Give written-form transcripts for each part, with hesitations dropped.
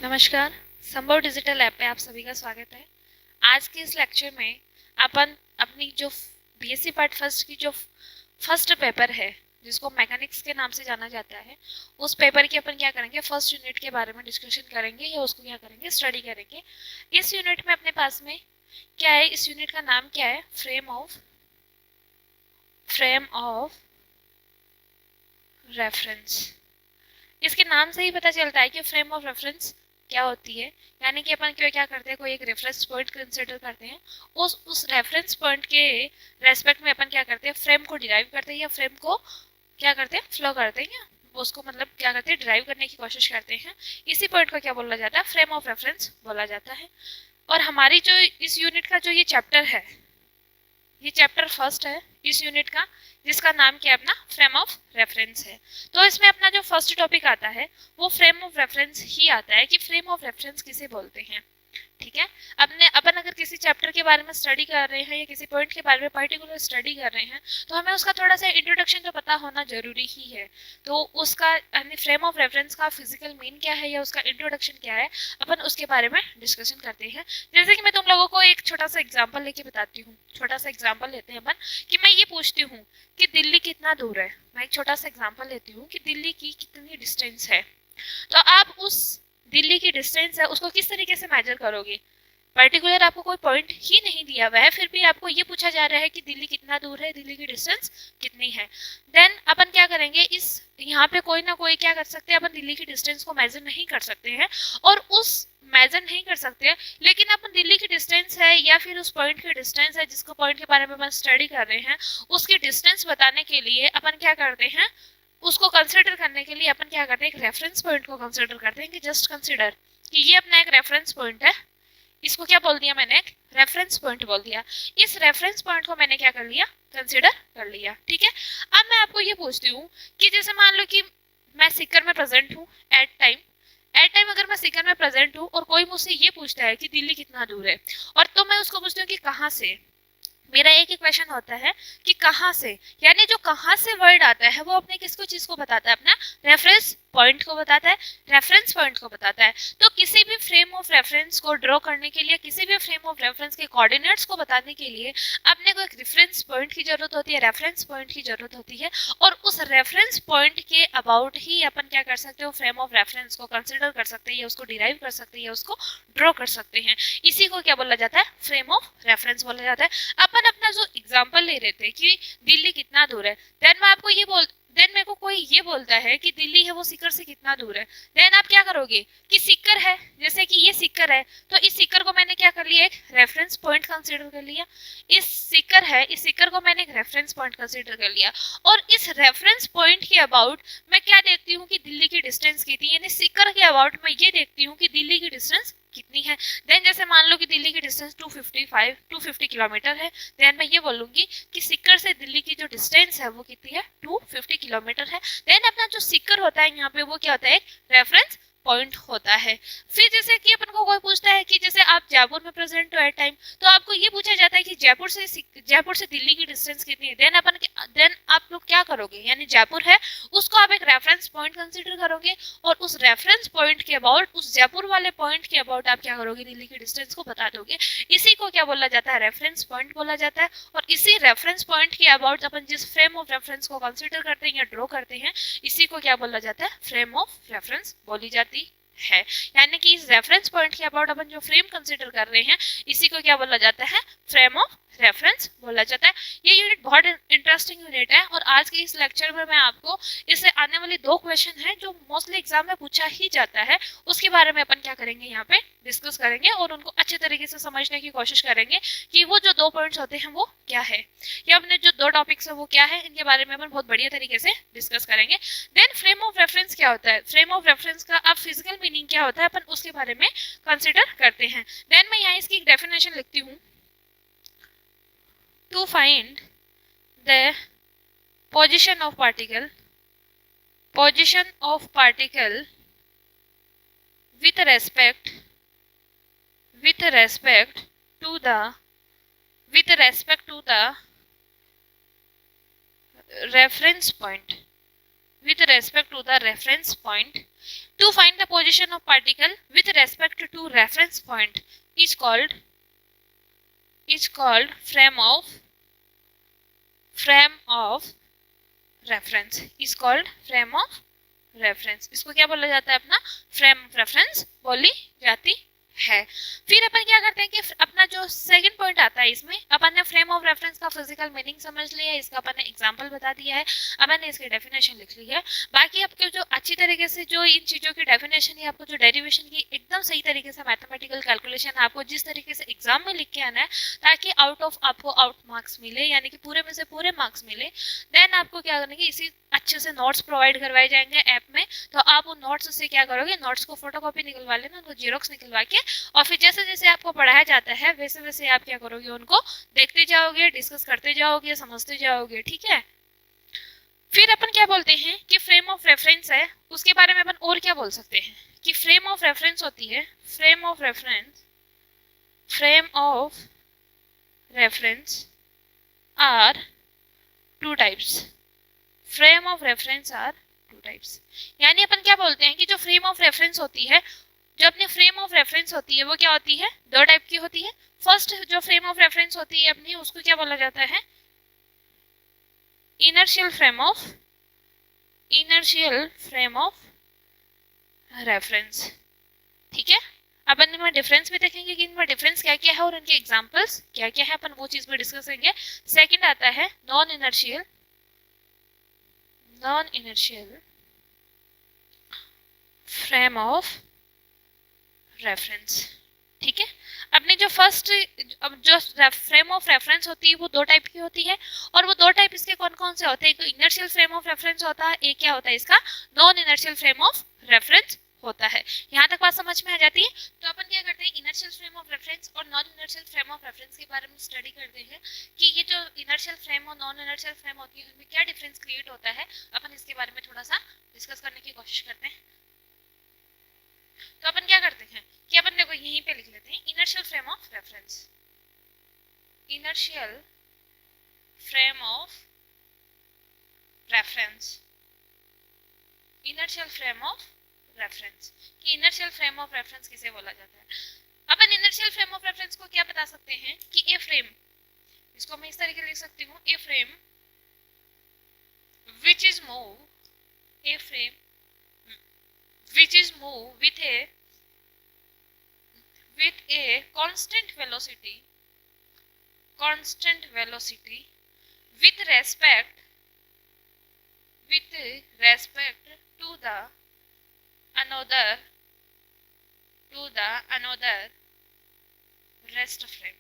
नमस्कार, संभव digital app पे आप सभी का स्वागत है। आज के इस लेक्चर में अपन अपनी जो बीएससी पार्ट फर्स्ट की जो फर्स्ट पेपर है, जिसको मैकेनिक्स के नाम से जाना जाता है, उस पेपर की अपन क्या करेंगे, फर्स्ट यूनिट के बारे में डिस्कशन करेंगे या उसको क्या करेंगे, स्टडी करेंगे। इस यूनिट में अपने पास में क्या है, इस यूनिट का नाम क्या है, फ्रेम ऑफ रेफरेंस। इसके नाम से ही पता चलता है कि फ्रेम ऑफ रेफरेंस क्या होती है। यानी कि अपन क्या करते हैं, कोई एक रेफरेंस पॉइंट कंसिडर करते हैं, उस रेफरेंस पॉइंट के रेस्पेक्ट में अपन क्या करते हैं, फ्रेम को डिराइव करते हैं या फ्रेम को क्या करते हैं, फ्लो करते हैं या उसको मतलब क्या करते हैं, डिराइव करने की कोशिश करते हैं। इसी पॉइंट को क्या बोला जाता है, फ्रेम ऑफ रेफरेंस बोला जाता है। और हमारी जो इस यूनिट का जो ये चैप्टर है, ये चैप्टर फर्स्ट है इस यूनिट का, जिसका नाम क्या है अपना, फ्रेम ऑफ रेफरेंस है। तो इसमें अपना जो फर्स्ट टॉपिक आता है वो फ्रेम ऑफ रेफरेंस ही आता है कि फ्रेम ऑफ रेफरेंस किसे बोलते हैं। ठीक है, अपन अगर किसी चैप्टर के बारे में स्टडी कर रहे हैं या किसी पॉइंट के बारे में पर्टिकुलर स्टडी कर रहे हैं, तो हमें उसका थोड़ा सा इंट्रोडक्शन तो पता होना जरूरी ही है। तो उसका फ्रेम ऑफ रेफरेंस का फिजिकल मीन क्या है या उसका इंट्रोडक्शन क्या है, अपन उसके बारे में डिस्कशन करते हैं। जैसे कि मैं तुम लोगों को एक छोटा सा एग्जाम्पल लेके बताती हूँ। छोटा सा एग्जाम्पल लेते हैं अपन कि मैं ये पूछती हूँ कि दिल्ली कितना दूर है। मैं एक छोटा सा एग्जाम्पल लेती हूँ कि दिल्ली की कितनी डिस्टेंस है। तो आप उस दिल्ली की डिस्टेंस है उसको किस तरीके से मेजर करोगे। पर्टिकुलर आपको कोई पॉइंट ही नहीं दिया हुआ है, फिर भी आपको ये पूछा जा रहा है कि दिल्ली कितना दूर है, दिल्ली की डिस्टेंस कितनी है। देन अपन क्या करेंगे, इस यहाँ पे कोई ना कोई क्या कर सकते हैं, अपन दिल्ली की डिस्टेंस को मेजर नहीं कर सकते हैं और उस मेजर नहीं कर सकते हैं, लेकिन अपन दिल्ली की डिस्टेंस है या फिर उस पॉइंट की डिस्टेंस है जिसको पॉइंट के बारे में अपन स्टडी कर रहे हैं, उसकी डिस्टेंस बताने के लिए अपन क्या करते हैं, उसको कंसिडर करने के लिए अपन क्या करते हैं, एक रेफरेंस पॉइंट को कंसिडर करते हैं कि जस्ट कंसिडर कि ये अपना एक रेफरेंस पॉइंट है। इसको क्या बोल दिया मैंने, एक रेफरेंस पॉइंट बोल दिया। इस रेफरेंस पॉइंट को मैंने क्या कर लिया, कंसिडर कर लिया। ठीक है, अब मैं आपको ये पूछती हूँ कि जैसे मान लो कि मैं सीकर में प्रेजेंट हूँ एट टाइम अगर मैं सीकर में प्रेजेंट हूँ और कोई मुझसे ये पूछता है कि दिल्ली कितना दूर है, और तो मैं उसको पूछती हूँ कि कहाँ से। मेरा एक ही क्वेश्चन होता है कि कहाँ से, यानी जो कहाँ से वर्ड आता है वो अपने किसको चीज को बताता है, अपना रेफरेंस पॉइंट को बताता है, रेफरेंस पॉइंट को बताता है। तो किसी भी फ्रेम ऑफ रेफरेंस को ड्रॉ करने के लिए, किसी भी फ्रेम ऑफ रेफरेंस के कोऑर्डिनेट्स को बताने के लिए अपने को एक रेफरेंस पॉइंट की जरूरत होती है, रेफरेंस पॉइंट की जरूरत होती है। और उस रेफरेंस पॉइंट के अबाउट ही अपन क्या कर सकते हो, फ्रेम ऑफ रेफरेंस को कंसिडर कर सकते हैं या उसको डिराइव कर सकते हैं या उसको ड्रॉ कर सकते हैं। इसी को क्या बोला जाता है, फ्रेम ऑफ रेफरेंस बोला जाता है। अपन अपना जो एग्जाम्पल ले रहे थे कि दिल्ली कितना दूर है, देन मेरे को कोई ये बोलता है कि दिल्ली है वो सीकर से कितना दूर है। देन आप क्या करोगे कि सीकर है, जैसे कि ये सीकर है, तो इस सीकर को मैंने क्या कर लिया, एक रेफरेंस पॉइंट कंसीडर कर लिया। इस सीकर को मैंने एक रेफरेंस पॉइंट कंसीडर कर लिया, और इस रेफरेंस पॉइंट के अबाउट मैं क्या देखती हूँ कि दिल्ली की डिस्टेंस कितनी, यानी सीकर के अबाउट मैं ये देखती हूँ कि दिल्ली की डिस्टेंस कितनी है। देन जैसे मान लो कि दिल्ली की डिस्टेंस 250 किलोमीटर है, देन मैं ये बोलूंगी कि सीकर से दिल्ली की जो डिस्टेंस है वो कितनी है, 250 किलोमीटर है। देन अपना जो सीकर होता है यहाँ पे वो क्या होता है, एक रेफरेंस पॉइंट होता है। फिर जैसे कि अपन को कोई पूछता है कि जैसे आप जयपुर में प्रेजेंट हो एट टाइम, तो आपको ये पूछा जाता है कि जयपुर से दिल्ली की डिस्टेंस कितनी है। देन आप लोग क्या करोगे, यानी जयपुर है उसको आप एक रेफरेंस पॉइंट कंसीडर करोगे, और उस रेफरेंस पॉइंट के अबाउट, उस जयपुर वाले पॉइंट के अबाउट आप क्या करोगे, दिल्ली की डिस्टेंस को बता दोगे। इसी को क्या बोला जाता है, रेफरेंस पॉइंट बोला जाता है। और इसी रेफरेंस पॉइंट के अबाउट अपन जिस फ्रेम ऑफ रेफरेंस को कंसीडर करते हैं या ड्रॉ करते हैं, इसी को क्या बोला जाता है, फ्रेम ऑफ रेफरेंस बोली जाती है। यानी कि इस रेफरेंस पॉइंट के अबाउट अपन जो फ्रेम कंसीडर कर रहे हैं, इसी को क्या बोला जाता है, फ्रेम ऑफ रेफरेंस बोला जाता है। ये यूनिट बहुत इंटरेस्टिंग यूनिट है, और आज के इस लेक्चर में मैं आपको इससे आने वाले 2 क्वेश्चन हैं जो मोस्टली एग्जाम में पूछा ही जाता है, उसके बारे में अपन क्या करेंगे, यहाँ पे डिस्कस करेंगे और उनको अच्छे तरीके से समझने की कोशिश करेंगे कि वो जो 2 पॉइंट्स होते हैं वो क्या है, या अपने जो 2 टॉपिक्स है वो क्या है, इनके बारे में अपन बहुत बढ़िया तरीके से डिस्कस करेंगे। देन फ्रेम ऑफ रेफरेंस क्या होता है, फ्रेम ऑफ रेफरेंस का अब फिजिकल मीनिंग क्या होता है, अपन उसके बारे में कंसिडर करते हैं। देन मैं यहाँ इसकी डेफिनेशन लिखती हूँ, to find the position of particle with respect to the reference point, with respect to the reference point. To find the position of particle with respect to reference point is called frame of reference, is called frame of reference. इसको क्या बोला जाता है? अपना frame of reference बोली जाती है। फिर अपन क्या करते हैं कि अपना जो सेकंड पॉइंट आता है, इसमें अपन ने फ्रेम ऑफ रेफरेंस का फिजिकल मीनिंग समझ लिया है, इसका अपन ने एग्जांपल बता दिया है, अपन ने इसकी डेफिनेशन लिख ली है। बाकी आपको जो अच्छी तरीके से जो इन चीज़ों की डेफिनेशन है, आपको जो डेरिवेशन की एकदम सही तरीके से मैथमेटिकल कैलकुलेशन आपको जिस तरीके से एग्जाम में लिख के आना है, ताकि आपको आउट मार्क्स मिले, यानी कि पूरे में से पूरे मार्क्स मिले, देन आपको क्या करना है, इसी अच्छे से नोट्स प्रोवाइड करवाए जाएंगे ऐप में। तो आप उन नोट्स से क्या करोगे, नोट्स को फोटोकॉपी निकलवा लेना, उनको जीरोक्स निकलवा के, और फिर जैसे जैसे आपको पढ़ाया जाता है वैसे वैसे आप क्या करोगे, उनको देखते जाओगे, डिस्कस करते जाओगे, समझते जाओगे। ठीक है। फिर अपन क्या बोलते हैं कि फ्रेम ऑफ रेफरेंस है, उसके बारे में अपन और क्या बोल सकते हैं कि फ्रेम ऑफ रेफरेंस होती है, frame of reference are two types, frame of reference are two types. यानी अपन क्या बोलते हैं कि जो फ्रेम ऑफ रेफरेंस होती है, जो अपनी फ्रेम ऑफ रेफरेंस होती है, वो क्या होती है? दो टाइप की होती है। फर्स्ट जो फ्रेम ऑफ रेफरेंस होती है अपनी, उसको क्या बोला जाता है? Inertial frame of reference. ठीक है। अपन इनमें डिफरेंस भी देखेंगे कि इनमें डिफरेंस क्या क्या है और इनके एग्जांपल्स क्या क्या है, अपन वो चीज भी डिस्कस करेंगे। सेकंड आता है non inertial frame of reference. ठीक है। अपने जो फर्स्ट जो फ्रेम ऑफ रेफरेंस होती है वो दो टाइप की होती है, और वो दो टाइप इसके कौन कौन से होते हैं? एक इनर्शियल फ्रेम ऑफ रेफरेंस होता है, एक क्या होता है इसका? Non inertial frame of reference होता है। यहाँ तक बात समझ में आ जाती है? तो अपन क्या करते हैं, इनर्शियल फ्रेम ऑफ रेफरेंस और non inertial frame of reference के बारे में स्टडी करते हैं कि ये जो इनर्शियल फ्रेम और नॉन इनर्शियल फ्रेम होती है उनमें क्या डिफरेंस क्रिएट होता है। अपन इसके बारे में थोड़ा सा डिस्कस करने की कोशिश करते हैं। तो अपन क्या करते हैं कि अपन देखो यहीं पे लिख लेते हैं inertial frame of reference, inertial frame of reference, inertial frame of reference. कि इनर्शियल फ्रेम ऑफ रेफरेंस किसे बोला जाता है? अपन इनर्शियल फ्रेम ऑफ रेफरेंस को क्या बता सकते हैं कि ए फ्रेम, इसको मैं इस तरीके लिख सकती हूँ, a frame which is move, a frame which is move with a constant velocity with respect to the another rest frame।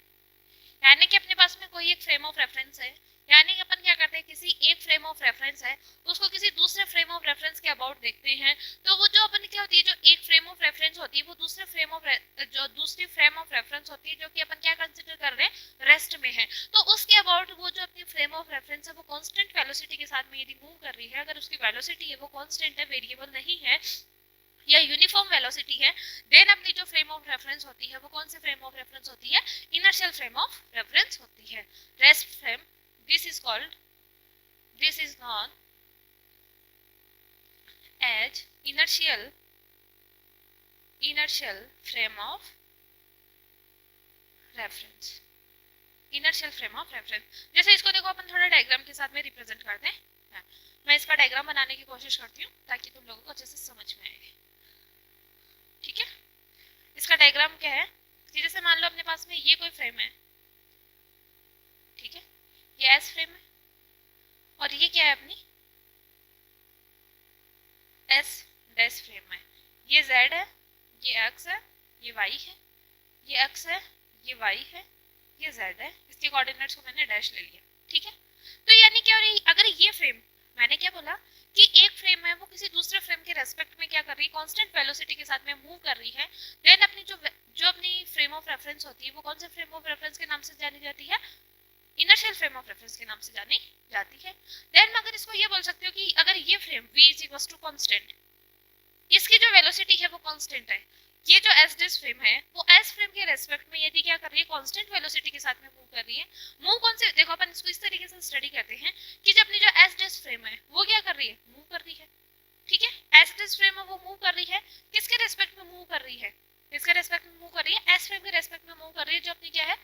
यानी कि अपने पास में कोई एक फ्रेम ऑफ रेफरेंस है, यानी कि अपन क्या करते हैं, किसी एक फ्रेम ऑफ रेफरेंस है उसको किसी दूसरे फ्रेम ऑफ रेफरेंस के अबाउट देखते हैं, तो वो जो अपन क्या होती है, जो एक फ्रेम ऑफ रेफरेंस होती है वो दूसरी फ्रेम ऑफ रेफरेंस होती है, जो कि अपन क्या कंसीडर कर रहे हैं, रेस्ट में है। तो उसके अबाउट वो जो अपनी फ्रेम ऑफ रेफरेंस है वो कांस्टेंट वेलोसिटी के साथ में यदि मूव कर रही है, अगर उसकी वेलोसिटी है वो कांस्टेंट है, वेरिएबल नहीं है या यूनिफॉर्म वेलोसिटी है, देन अपनी जो फ्रेम ऑफ रेफरेंस होती है वो कौन सी फ्रेम ऑफ रेफरेंस होती है? इनर्शियल फ्रेम ऑफ रेफरेंस होती है। Rest frame, this is known as inertial frame of reference, inertial frame of reference। जैसे इसको देखो अपन थोड़ा डायग्राम के साथ में रिप्रेजेंट करते हैं। मैं इसका डायग्राम बनाने की कोशिश करती हूँ ताकि तुम लोगों को अच्छे से समझ में आए। ठीक है। इसका डायग्राम क्या है कि जैसे मान लो अपने पास में ये कोई फ्रेम है, ठीक है, ये एस फ्रेम है, और ये क्या है अपनी एस डैश फ्रेम है। ये जेड है, ये एक्स है, ये वाई है, ये एक्स है, ये वाई है, ये जेड है, इसके कोऑर्डिनेट्स को मैंने डैश ले लिया। ठीक है। तो यानी क्या हो रही, अगर ये फ्रेम, मैंने क्या बोला कि एक फ्रेम है वो किसी दूसरे फ्रेम के रेस्पेक्ट में क्या कर रही है, कांस्टेंट वेलोसिटी के साथ में मूव कर रही है, देन अपनी जो अपनी फ्रेम ऑफ रेफरेंस होती है वो कौन से फ्रेम ऑफ रेफरेंस के नाम से जानी जाती है? इनर्शियल फ्रेम ऑफ रेफरेंस के नाम से जानी जाती है। देन अगर इसको ये बोल सकते हो कि अगर ये frame v is equal to constant, इसकी जो वेलोसिटी है वो कांस्टेंट है, ये जो एस डैश फ्रेम है वो एस फ्रेम के रेस्पेक्ट में यदि क्या कर रही है, कांस्टेंट वेलोसिटी के साथ में मूव कर रही है। मूव कौन से, देखो अपन इसको इस तरीके से स्टडी करते हैं कि जब अपनी जो एस डैश फ्रेम है वो क्या कर रही है, मूव कर रही है। एज इट इज फ्रेम है वो मूव कर रही है, किसके रेस्पेक्ट में मूव कर रही है, किसके रेस्पेक्ट में मूव कर रही है, एस फ्रेम के रेस्पेक्ट में मूव कर रही है, जो अपनी क्या है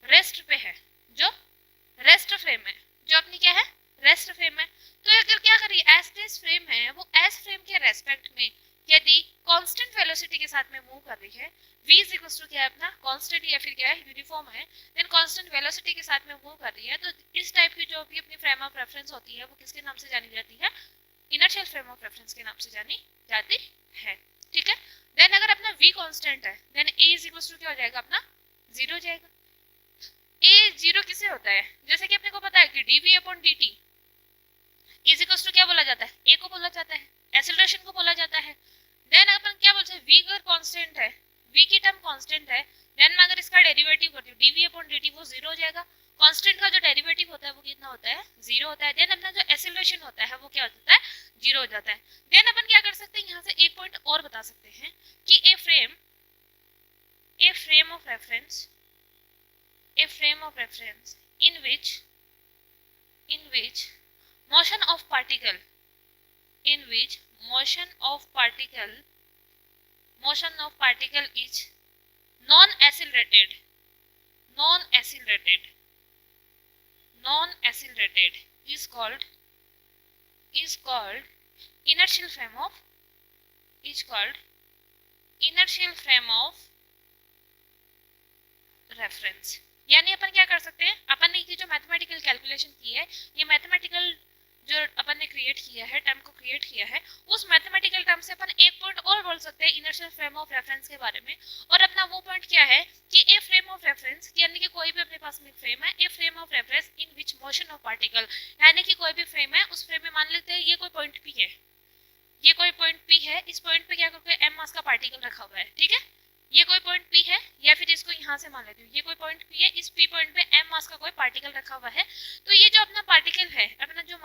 रेस्ट पे है, जो रेस्ट फ्रेम है, जो अपनी क्या है रेस्ट फ्रेम है। तो अगर क्या कर रही है एज इट इज फ्रेम है वो एस फ्रेम के रेस्पेक्ट में यदि कांस्टेंट वेलोसिटी के साथ में मूव कर रही है, v इज इक्वल टू क्या है अपना कांस्टेंट या फिर क्या है यूनिफॉर्म है, देन कांस्टेंट वेलोसिटी के साथ में मूव कर रही है, तो इस टाइप की जो भी अपनी फ्रेम ऑफ रेफरेंस होती है वो किसके नाम से जानी जाती है, इनर्शियल फ्रेम ऑफ रेफरेंस के नाम से जानी जाती है। ठीक है, देन अगर अपना v कांस्टेंट है then a is equal to क्या हो जाएगा अपना 0 हो जाएगा। a 0 किसे होता है, जैसे कि अपने को पता है कि dv upon dt is equal to क्या बोला जाता है, a को बोला जाता है, एक्सेलरेशन को बोला जाता है। देन अपन क्या बोलते हैं v अगर कांस्टेंट है, v की टर्म कांस्टेंट है, देन मैं अगर इसका डेरिवेटिव करती हूँ dv अपॉन dt वो 0 हो जाएगा। कांस्टेंट का जो डेरिवेटिव होता है वो कितना होता है 0 होता है। देन अपना जो एक्सेलरेशन होता है वो क्या होता है 0 हो जाता है। देन अपन क्या कर सकते हैं यहाँ से एक पॉइंट और बता सकते हैं कि a frame of reference in which motion of particle is non-accelerated is called inertial frame of reference। यानी अपन क्या कर सकते हैं, अपन ने ये जो मैथमेटिकल कैलकुलेशन की है, ये मैथमेटिकल जो अपन ने क्रिएट किया है, टर्म को क्रिएट किया है, उस मैथमेटिकल टर्म से अपन एक पॉइंट और बोल सकते हैं इनर्शियल फ्रेम ऑफ रेफरेंस के बारे में। और अपना वो पॉइंट क्या है कि ए फ्रेम ऑफ रेफरेंस यानी कि कोई भी अपने पास में फ्रेम है, a frame of reference in which motion of particle, यानी कि कोई भी फ्रेम है, उस फ्रेम में मान लेते हैं ये कोई पॉइंट पी है, ये कोई पॉइंट पी है, इस पॉइंट पे क्या करके एम मास का पार्टिकल रखा हुआ है। ठीक है, ये कोई पॉइंट पी है, या फिर इसको यहाँ से मान लेती हूँ, ये कोई पॉइंट पी है, इस पी पॉइंट पे एम मास का कोई पार्टिकल रखा हुआ है। तो ये जो अपना पार्टिकल है, अपना जो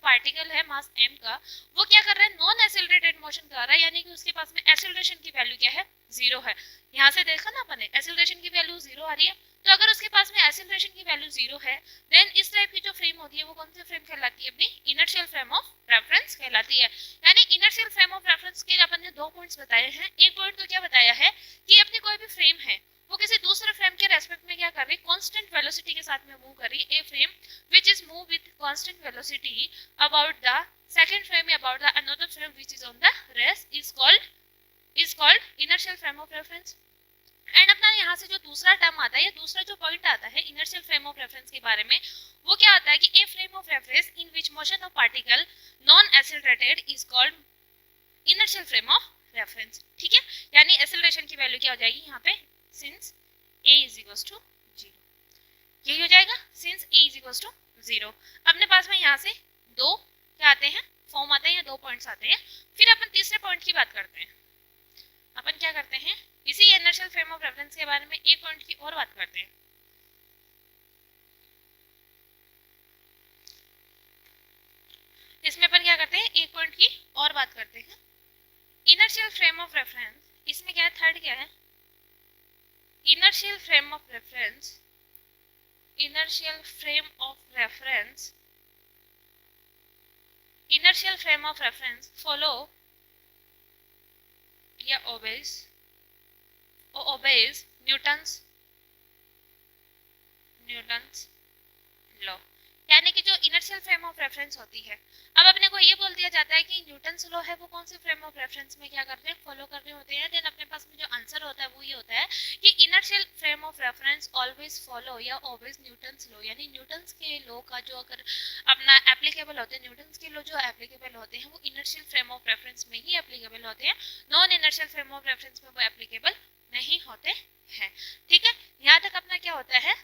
पार्टिकल है मास एम का, वो क्या कर रहा है नॉन एक्सेलरेटेड मोशन कर रहा है, यानी कि उसके पास में एक्सेलरेशन की वैल्यू क्या है 0 है। यहाँ से देखा ना अपन ने एक्सेलरेशन की वैल्यू 0 आ रही है, तो अगर उसके पास में एक्सेलरेशन की वैल्यू 0 है, देन इस टाइप की जो फ्रेम होती है वो कौन सी फ्रेम कहलाती है, अपनी इनर्शियल फ्रेम ऑफ रेफरेंस कहलाती है। यानी इनर्शियल फ्रेम ऑफ रेफरेंस के अपन ने 2 पॉइंट्स बताए हैं। एक पॉइंट तो क्या बताया है कि अपनी कोई भी फ्रेम है वो किसी दूसरे फ्रेम के रेस्पेक्ट में क्या कर रही है, कांस्टेंट वेलोसिटी के साथ में मूव कर रही है। A frame which is move with constant velocity about the second frame about the another frame which is on the rest is called inertial frame of reference. And अपना यहाँ से जो दूसरा टर्म आता है या दूसरा जो पॉइंट आता है इनर्शियल फ्रेम ऑफ रेफरेंस के बारे में, वो क्या आता है कि a frame of reference in which motion of particle non accelerated is called inertial frame of reference. ठीक है, यानी एक्सेलरेशन की वैल्यू क्या हो जाएगी यहाँ पे, since a is equal to 0, यही हो जाएगा since a is equal to 0। अपने पास में यहाँ से 2 क्या आते हैं फॉर्म आते हैं या 2 पॉइंट्स आते हैं। फिर अपन तीसरे पॉइंट की बात करते हैं। अपन क्या करते हैं इसी इनर्शियल फ्रेम ऑफ रेफरेंस के बारे में एक पॉइंट की और बात करते हैं। इसमें अपन क्या करते हैं एक पॉइंट की और बात करते हैं। इनर्शियल फ्रेम ऑफ रेफरेंस, इसमें क्या है थर्ड क्या है, inertial frame of reference follow या obeys न्यूटन्स लॉ। यानी कि जो इनर्शियल फ्रेम ऑफ रेफरेंस होती है, अब अपने को ये बोल दिया जाता है कि न्यूटन्स लॉ है वो कौन से फ्रेम ऑफ रेफरेंस में क्या कर रहे हैं फॉलो कर रहे होते हैं। देन अपने पास में जो आंसर होता है वो ये होता है कि inertial frame of reference always follow या ऑलवेज न्यूटन्स लॉ। यानी न्यूटन्स के लॉ का जो अगर अपना एप्लीकेबल होते हैं, न्यूटन्स के लॉ जो एप्लीकेबल होते हैं वो इनर्शियल फ्रेम ऑफ रेफरेंस में ही एप्लीकेबल होते हैं, non inertial frame of reference में वो एप्लीकेबल नहीं होते हैं। ठीक है, यहाँ तक अपना क्या होता है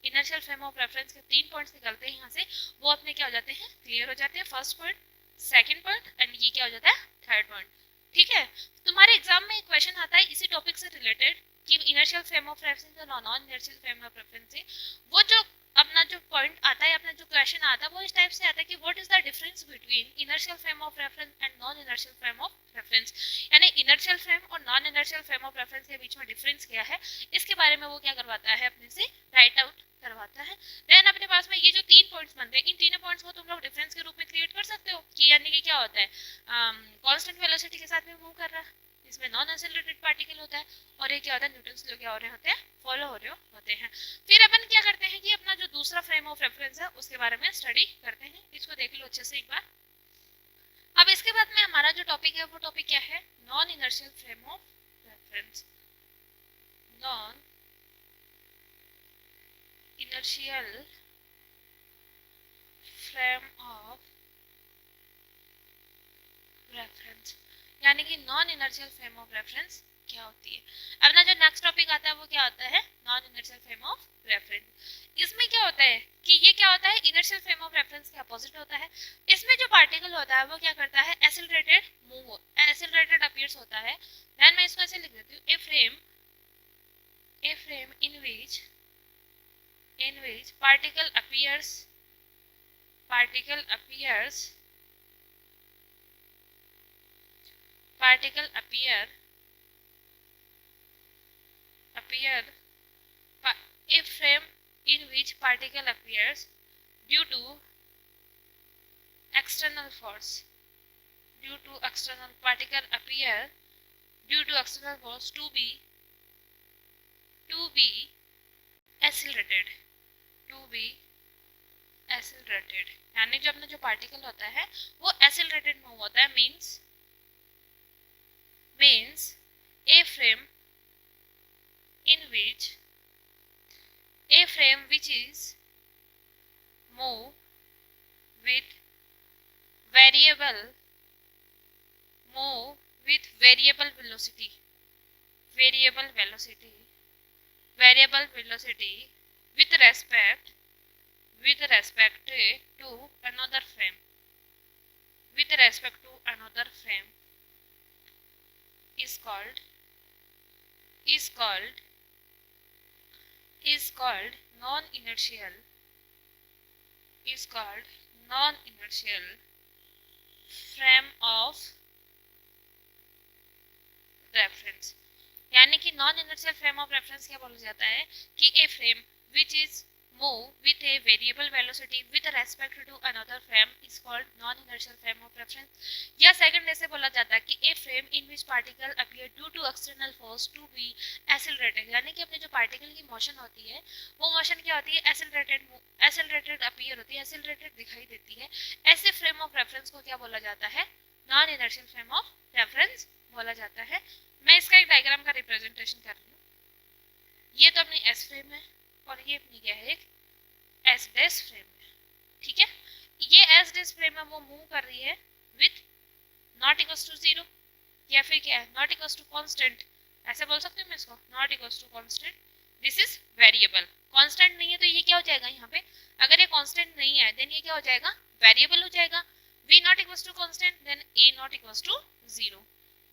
इनर्शियल फ्रेम ऑफ रेफरेंस के 3 पॉइंट्स निकलते हैं यहाँ से, वो अपने क्या हो जाते हैं क्लियर हो जाते हैं। First point, second point and ये क्या हो जाता है थर्ड पॉइंट। ठीक है, तुम्हारे एग्जाम में एक क्वेश्चन आता है इसी टॉपिक से रिलेटेड कि इनर्शियल फ्रेम ऑफ रेफरेंस और non inertial frame of reference से वो जो अपना जो पॉइंट आता है, अपना जो क्वेश्चन आता है वो इस टाइप से आता है कि what is the difference between inertial frame of reference and non inertial frame of reference. यानी इनर्शियल फ्रेम और non inertial frame of reference के बीच में डिफरेंस क्या है, इसके बारे में वो क्या करवाता है अपने से राइट आउट करवाता है। देन अपने पास में ये जो 3 पॉइंट्स बनते हैं, इन तीनों पॉइंट्स को तुम लोग डिफरेंस के रूप में क्रिएट कर सकते हो कि यानी कि क्या होता है, कांस्टेंट वेलोसिटी के साथ में मूव कर रहा है, इसमें नॉन एक्सेलरेटेड पार्टिकल होता है, और ये क्या होता है, न्यूटन्स लॉ क्या हो रहे होते हैं, फॉलो हो रहे होते हैं। फिर अपन क्या करते हैं कि अपना जो दूसरा फ्रेम ऑफ रेफरेंस है उसके बारे में स्टडी करते हैं, इसको देख लो अच्छे से एक बार। अब इसके बाद में हमारा जो टॉपिक है वो टॉपिक क्या है, non inertial frame of reference. Non inertial frame of reference, यानी कि non inertial frame of reference क्या होती है। अपना जो नेक्स्ट टॉपिक आता है वो क्या होता है, non inertial frame of reference. इसमें क्या होता है कि ये क्या होता है, इनर्शियल फ्रेम ऑफ रेफरेंस के अपोजिट होता है। इसमें जो पार्टिकल होता है वो क्या करता है, एक्सेलरेटेड मूव, एक्सेलरेटेड अपीयर्स होता है। देन मैं इसको ऐसे लिख देती हूँ, a frame in which particle appears a frame in which particle appears due to external force, particle appear due to external force to be accelerated, यानी जो अपना जो पार्टिकल होता है वो एक्सेलरेटेड मूव होता है, means a frame which is move with variable velocity with respect to another frame, is called non-inertial frame of reference. यानी कि non inertial frame of reference क्या बोला जाता है कि a frame which is move with a variable velocity with respect to another frame is called non inertial frame of reference. या second ऐसे बोला जाता है कि a frame in which particle appear due to external force to be accelerated, यानी कि अपने जो पार्टिकल की मोशन होती है वो मोशन क्या होती है, एक्सेलरेटेड अपीयर होती है, एक्सेलरेटेड दिखाई देती है। ऐसे फ्रेम ऑफ रेफरेंस को क्या बोला जाता है, non inertial frame of reference बोला जाता है। मैं इसका एक डायग्राम का रिप्रेजेंटेशन कर रही हूँ। ये तो अपनी एस फ्रेम है और ये अपनी क्या है, एक एस डैश फ्रेम है, ठीक है। ये एस डैश फ्रेम है वो मूव कर रही है विथ नॉट इक्वल्स टू 0, या फिर क्या है, नॉट इक्वल्स टू कांस्टेंट, ऐसे बोल सकती हूँ मैं इसको, not equals to constant, this is variable. Constant नहीं है तो ये क्या हो जाएगा यहाँ पे, अगर ये कांस्टेंट नहीं है देन ये क्या हो जाएगा, वेरिएबल हो जाएगा। v not equals to constant then a not equals to 0,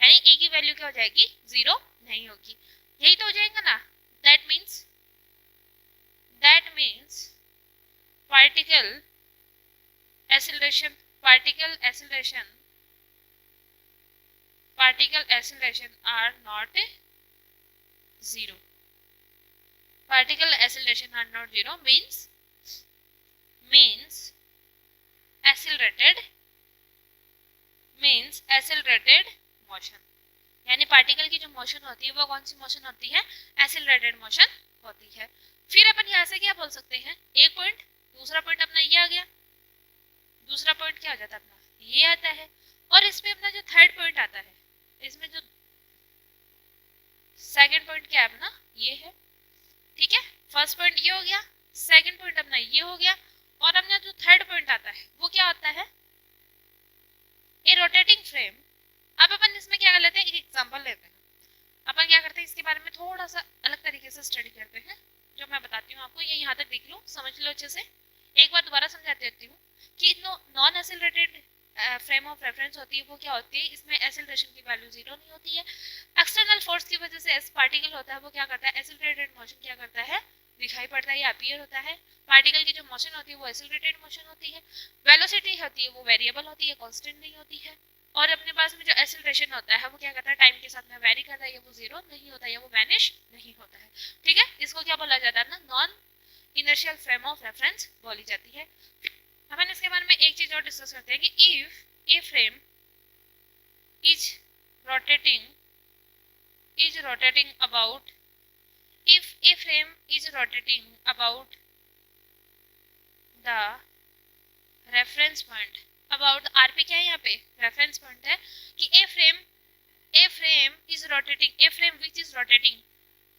यानी a की वैल्यू क्या हो जाएगी, 0 नहीं होगी, यही तो हो जाएगा ना। That means particle acceleration are not 0. Particle acceleration are not 0 means accelerated motion, यानी पार्टिकल की जो मोशन होती है वो कौन सी मोशन होती है, एक्सेलरेटेड मोशन होती है। फिर अपन यहाँ से क्या बोल सकते हैं, एक पॉइंट, दूसरा पॉइंट अपना ये आ गया, दूसरा पॉइंट क्या हो जाता है अपना, ये आता है, और इसमें अपना जो थर्ड पॉइंट आता है, इसमें जो सेकंड पॉइंट क्या है अपना, ये है, ठीक है। फर्स्ट पॉइंट ये हो गया, सेकंड पॉइंट अपना ये हो गया, और अपना जो थर्ड पॉइंट आता है वो क्या होता है, ए रोटेटिंग फ्रेम। अब अपन इसमें क्या कर लेते हैं, एक एग्जांपल लेते हैं। अपन क्या करते हैं, इसके बारे में थोड़ा सा अलग तरीके से स्टडी करते हैं, जो मैं बताती हूँ आपको, ये यहाँ तक देख लो, समझ लो अच्छे से। एक बार दोबारा समझा देती हूँ कि non accelerated frame of reference होती है वो क्या होती है, इसमें एक्सेलरेशन की वैल्यू 0 नहीं होती है। एक्सटर्नल फोर्स की वजह से पार्टिकल होता है वो क्या करता है, एक्सेलरेटेड मोशन क्या करता है, दिखाई पड़ता है या अपीयर होता है। पार्टिकल की जो मोशन होती है वो एक्सेलरेटेड मोशन होती है। वेलोसिटी होती है वो वेरिएबल होती है, कांस्टेंट नहीं होती है। और अपने पास में जो एक्सेलरेशन होता है वो क्या करता है, टाइम के साथ में वेरी करता है, या वो 0 नहीं होता है, या वो वैनिश नहीं होता है, ठीक है। इसको क्या बोला जाता है ना, non inertial frame of reference बोली जाती है। अपन इसके बारे में एक चीज और डिस्कस करते हैं कि if a frame is rotating about if a frame is rotating about the reference point about rp क्या है यहाँ पे reference point है कि a frame is rotating a frame which is rotating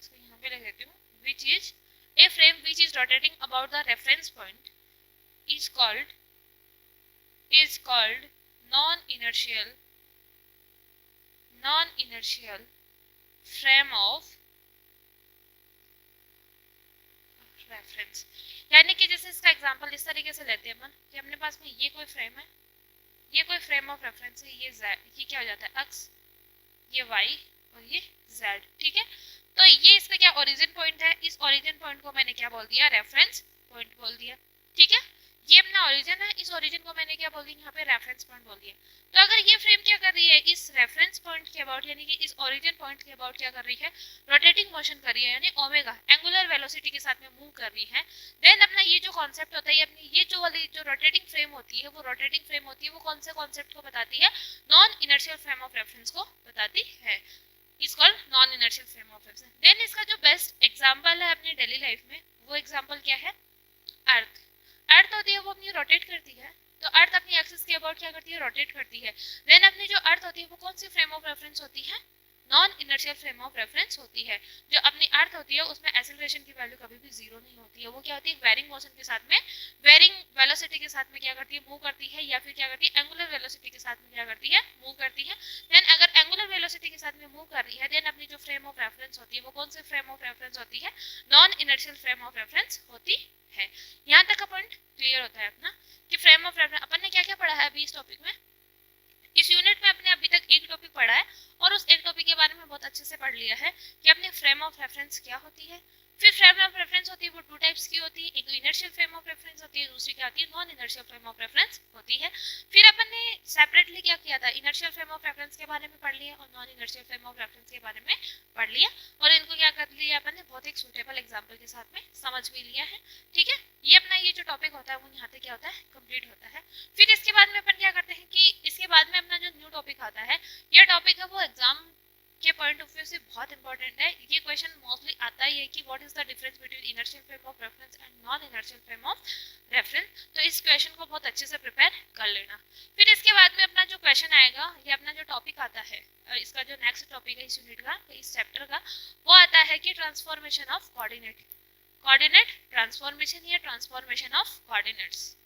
इसको यहाँ पे लिख देती हूँ which is a frame which is rotating about the reference point is called non-inertial frame of reference. यानी कि जैसे इसका एग्जांपल इस तरीके से लेते हैं अपन कि अपने पास में ये कोई फ्रेम है, ये कोई फ्रेम ऑफ रेफरेंस है, ये क्या हो जाता है एक्स, ये वाई और ये जेड, ठीक है। तो ये इसका क्या ओरिजिन पॉइंट है, इस ओरिजिन पॉइंट को मैंने क्या बोल दिया रेफरेंस पॉइंट बोल दिया, ठीक है। ये अपना ओरिजिन है, इस ओरिजिन को मैंने क्या बोल दिया यहाँ पे रेफरेंस पॉइंट बोल दिया। तो अगर ये फ्रेम क्या कर रही है इस रेफरेंस पॉइंट के अबाउट यानी कि इस ओरिजिन पॉइंट के अबाउट क्या कर रही है रोटेटिंग मोशन कर रही है यानी ओमेगा एंगुलर वेलोसिटी के साथ में मूव कर रही है, देन अपना ये जो कॉन्सेप्ट होता है अपनी ये जो वाली जो रोटेटिंग फ्रेम होती है वो कौन से कॉन्सेप्ट को बताती है non inertial frame of reference को बताती है, is called non inertial frame of reference. Then इसका जो बेस्ट एग्जांपल है अपनी डेली लाइफ में वो एग्जांपल क्या है अर्थ होती है वो अपनी रोटेट करती है, तो अर्थ अपनी एक्सिस के अबाउट क्या करती है रोटेट करती है। देन अपनी जो अर्थ होती है वो कौन सी फ्रेम ऑफ रेफरेंस होती है non inertial frame of reference होती है। जो अपनी अर्थ होती है उसमें एक्सेलरेशन की वैल्यू कभी भी जीरो नहीं होती है, वो क्या होती है वेरिंग मोशन के साथ में वेरिंग वेलोसिटी के साथ में क्या करती है मूव करती है या फिर क्या करती है एंगुलर वेलोसिटी के साथ में क्या करती है मूव करती है। देन अगर एंगुलर वेलोसिटी के साथ में मूव कर रही है देन अपनी जो फ्रेम ऑफ रेफरेंस होती है वो कौन सी फ्रेम ऑफ रेफरेंस होती है non inertial frame of reference होती है। यहाँ तक का पॉइंट क्लियर होता है अपना कि फ्रेम ऑफ रेफरेंस अपन ने क्या क्या पढ़ा है अभी इस टॉपिक में, इस यूनिट में अपने अभी तक एक टॉपिक पढ़ा है और उस एक टॉपिक के बारे में बहुत अच्छे से पढ़ लिया है कि अपने फ्रेम ऑफ रेफरेंस क्या होती है। फिर फ्रेम ऑफ रेफरेंस होती है वो टू टाइप्स की होती है, एक इनर्शियल फ्रेम ऑफ रेफरेंस होती है, दूसरी क्या होती है non inertial frame of reference होती है। फिर अपन ने सेपरेटली क्या किया था इनर्शियल फ्रेम ऑफ रेफरेंस के बारे में पढ़ लिया और non inertial frame of reference के बारे में पढ़ लिया और इनको क्या कर लिया अपन ने बहुत एक सूटेबल एग्जांपल के साथ में समझ भी लिया है, ठीक है। ये अपना ये जो टॉपिक होता है वो यहाँ पे क्या होता है कंप्लीट होता है। फिर इसके बाद में अपन क्या करते हैं कि इसके बाद में अपना जो न्यू टॉपिक आता है ये टॉपिक है वो एग्जाम के पॉइंट ऑफ व्यू से बहुत इंपॉर्टेंट है। ये क्वेश्चन मोस्टली आता ही है कि what is the difference between inertial frame of reference and non inertial frame of reference, तो इस क्वेश्चन को बहुत अच्छे से प्रिपेयर कर लेना। फिर इसके बाद में अपना जो क्वेश्चन आएगा ये अपना जो टॉपिक आता है इसका जो नेक्स्ट टॉपिक है इस यूनिट का इस चैप्टर का वो आता है कि ट्रांसफॉर्मेशन ऑफ कोऑर्डिनेट ट्रांसफॉर्मेशन या ट्रांसफॉर्मेशन ऑफ कोऑर्डिनेट्स।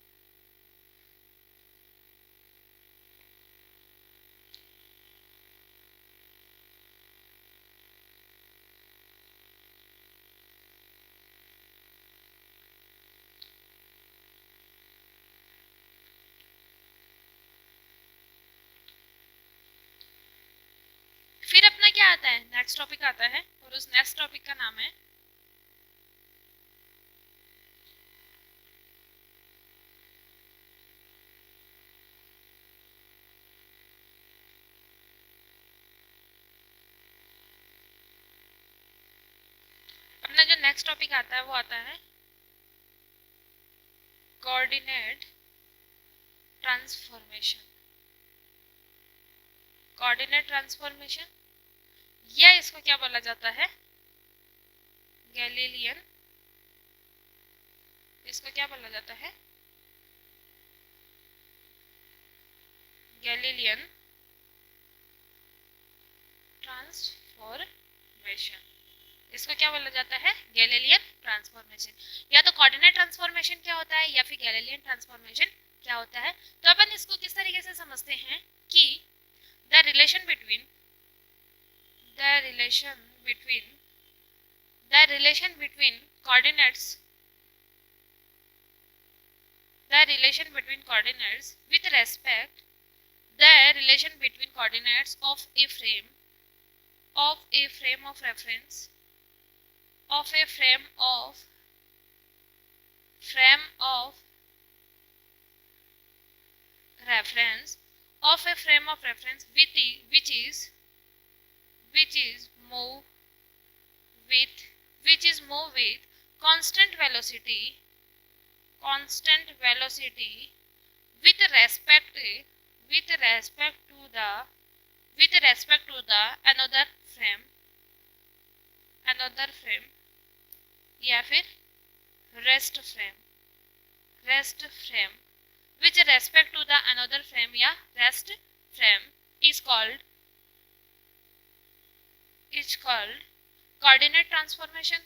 फिर अपना क्या आता है नेक्स्ट टॉपिक आता है और उस नेक्स्ट टॉपिक का नाम है अपना जो नेक्स्ट टॉपिक आता है वो आता है कोऑर्डिनेट ट्रांसफॉर्मेशन। कोऑर्डिनेट ट्रांसफॉर्मेशन या इसको क्या बोला जाता है गैलीलियन, इसको क्या बोला जाता है गैलीलियन ट्रांसफॉर्मेशन, इसको क्या बोला जाता है गैलीलियन ट्रांसफॉर्मेशन। या तो कोऑर्डिनेट ट्रांसफॉर्मेशन क्या होता है या फिर गैलीलियन ट्रांसफॉर्मेशन क्या होता है। तो अपन इसको किस तरीके से समझते हैं कि the relation between coordinates with respect the relation between coordinates of a frame of reference of a frame of reference of a frame of reference which is move with constant velocity with respect to the another frame या फिर rest frame with respect to the another frame या rest frame is called coordinate transformation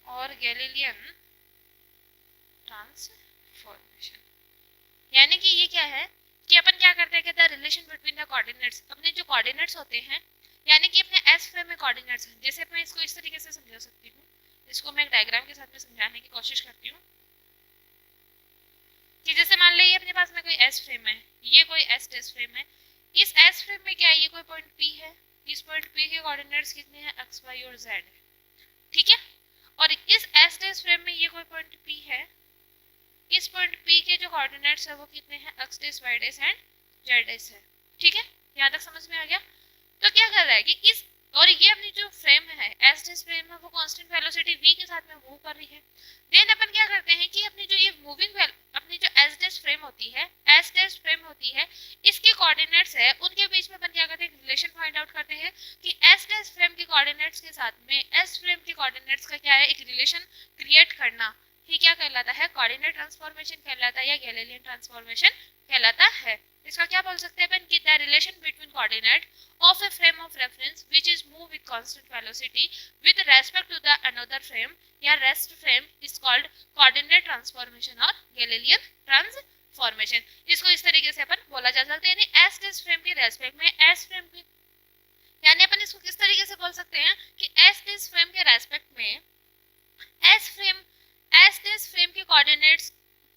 और Galilean transformation. यानी कि ये क्या है कि अपन क्या करते हैं कि the relation between the coordinates, अपने जो कोऑर्डिनेट्स होते हैं यानी कि अपने एस फ्रेम में कोऑर्डिनेट्स हैं। जैसे मैं इसको इस तरीके से समझा सकती हूँ, इसको मैं एक डायग्राम के साथ में समझाने की कोशिश करती हूँ कि जैसे मान लीजिए अपने पास में कोई एस फ्रेम है, ये कोई एस टेस्ट फ्रेम है। इस एस फ्रेम में क्या है, ये कोई पॉइंट पी है, इस पॉइंट पी के कोऑर्डिनेट्स कितने हैं, एक्स वाई और जेड है, ठीक है। और इस एस टेस्ट फ्रेम में ये कोई पॉइंट पी है, इस पॉइंट पी के जो कोऑर्डिनेट्स है वो कितने हैं, x dash y dash and z dash है, ठीक है। यहाँ तक समझ में आ गया। तो क्या कर रहा है कि इस और ये अपनी जो फ्रेम है एस डेस फ्रेम है वो कांस्टेंट वेलोसिटी v के साथ में मूव कर रही है। देन अपन क्या करते हैं कि अपनी जो ये मूविंग अपनी जो एस डेस फ्रेम होती है इसके कोऑर्डिनेट्स है उनके बीच में अपन क्या करते हैं, रिलेशन फाइंड आउट करते हैं कि एस डेस फ्रेम के कोऑर्डिनेट्स के साथ में एस फ्रेम के कोऑर्डिनेट्स का क्या है, एक रिलेशन क्रिएट करना ही क्या कहलाता है, कोऑर्डिनेट ट्रांसफॉर्मेशन कहलाता है या गैलीलियन ट्रांसफॉर्मेशन कहलाता है। इसका क्या बोल सकते हैं अपन कि the relation between coordinate of a frame of reference which is move with constant velocity with respect to the another frame या rest frame is called coordinate transformation और गैलीलियन ट्रांसफॉर्मेशन। इसको इस तरीके से अपन बोला जा सकता है, यानी एस डेस फ्रेम के रेस्पेक्ट में एस फ्रेम की, यानी अपन इसको किस तरीके से बोल सकते हैं कि एस डेस फ्रेम के रेस्पेक्ट में एस डेस फ्रेम के कोऑर्डिनेट्स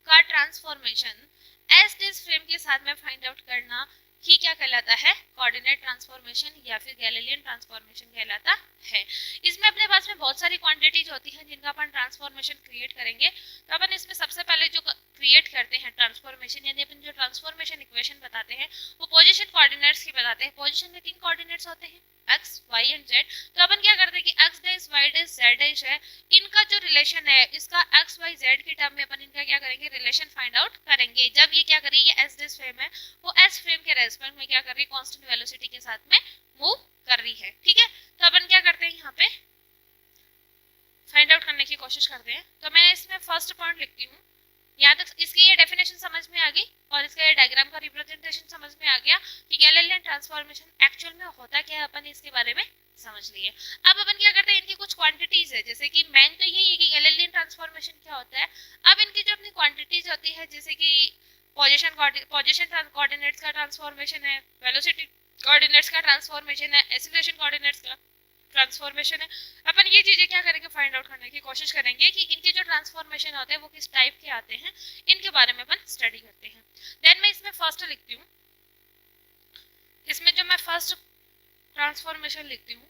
का ट्रांसफॉर्मेशन एस डेस फ्रेम के साथ में फाइंड आउट करना ही क्या कहलाता है, कोऑर्डिनेट ट्रांसफॉर्मेशन या फिर गैलीलियन ट्रांसफॉर्मेशन कहलाता है। इसमें अपने पास में बहुत सारी क्वांटिटीज होती हैं जिनका अपन ट्रांसफॉर्मेशन क्रिएट करेंगे। तो अपन इसमें सबसे पहले जो क्रिएट करते हैं ट्रांसफॉर्मेशन, यानी अपन जो ट्रांसफॉर्मेशन इक्वेशन बताते हैं वो पोजीशन कोऑर्डिनेट्स की बताते हैं। पोजीशन में 3 कोऑर्डिनेट्स होते हैं एक्स वाई एंड जेड। तो अपन क्या करते हैं कि X dash Y dash Z dash है, इनका जो रिलेशन है इसका एक्स वाई जेड के टर्म में अपन इनका क्या करेंगे, रिलेशन फाइंड आउट करेंगे। जब ये क्या करेगी, ये एस डैश फ्रेम है वो एस फ्रेम के रेस्पेक्ट में क्या कर रही है, कांस्टेंट वेलोसिटी के साथ में मूव कर रही है, ठीक है। तो अपन क्या करते हैं यहाँ पे फाइंड आउट करने की कोशिश करते हैं। तो मैं इसमें फर्स्ट पॉइंट लिखती हूँ, यहाँ तक इसकी ये डेफिनेशन समझ में आ गई और इसका ये डायग्राम का रिप्रेजेंटेशन समझ में आ गया कि गैलीलियन ट्रांसफॉर्मेशन एक्चुअल में होता क्या है, अपन इसके बारे में समझ लिए। अब अपन क्या करते हैं, इनकी कुछ क्वांटिटीज है, जैसे कि मेन तो यही है कि गैलीलियन ट्रांसफॉर्मेशन क्या होता है। अब इनकी जो अपनी क्वांटिटीज होती है जैसे कि पोजीशन कोऑर्डिनेट्स का ट्रांसफॉर्मेशन है, वेलोसिटी कोऑर्डिनेट्स का ट्रांसफॉर्मेशन है, एक्सीलरेशन कोऑर्डिनेट्स का ट्रांसफॉर्मेशन है। अपन ये चीजें क्या करेंगे, फाइंड आउट करने की कोशिश करेंगे कि इनके जो ट्रांसफॉर्मेशन होते हैं वो किस टाइप के आते हैं, इनके बारे में अपन स्टडी करते हैं। देन मैं इसमें फर्स्ट लिखती हूँ, इसमें जो मैं फर्स्ट ट्रांसफॉर्मेशन लिखती हूँ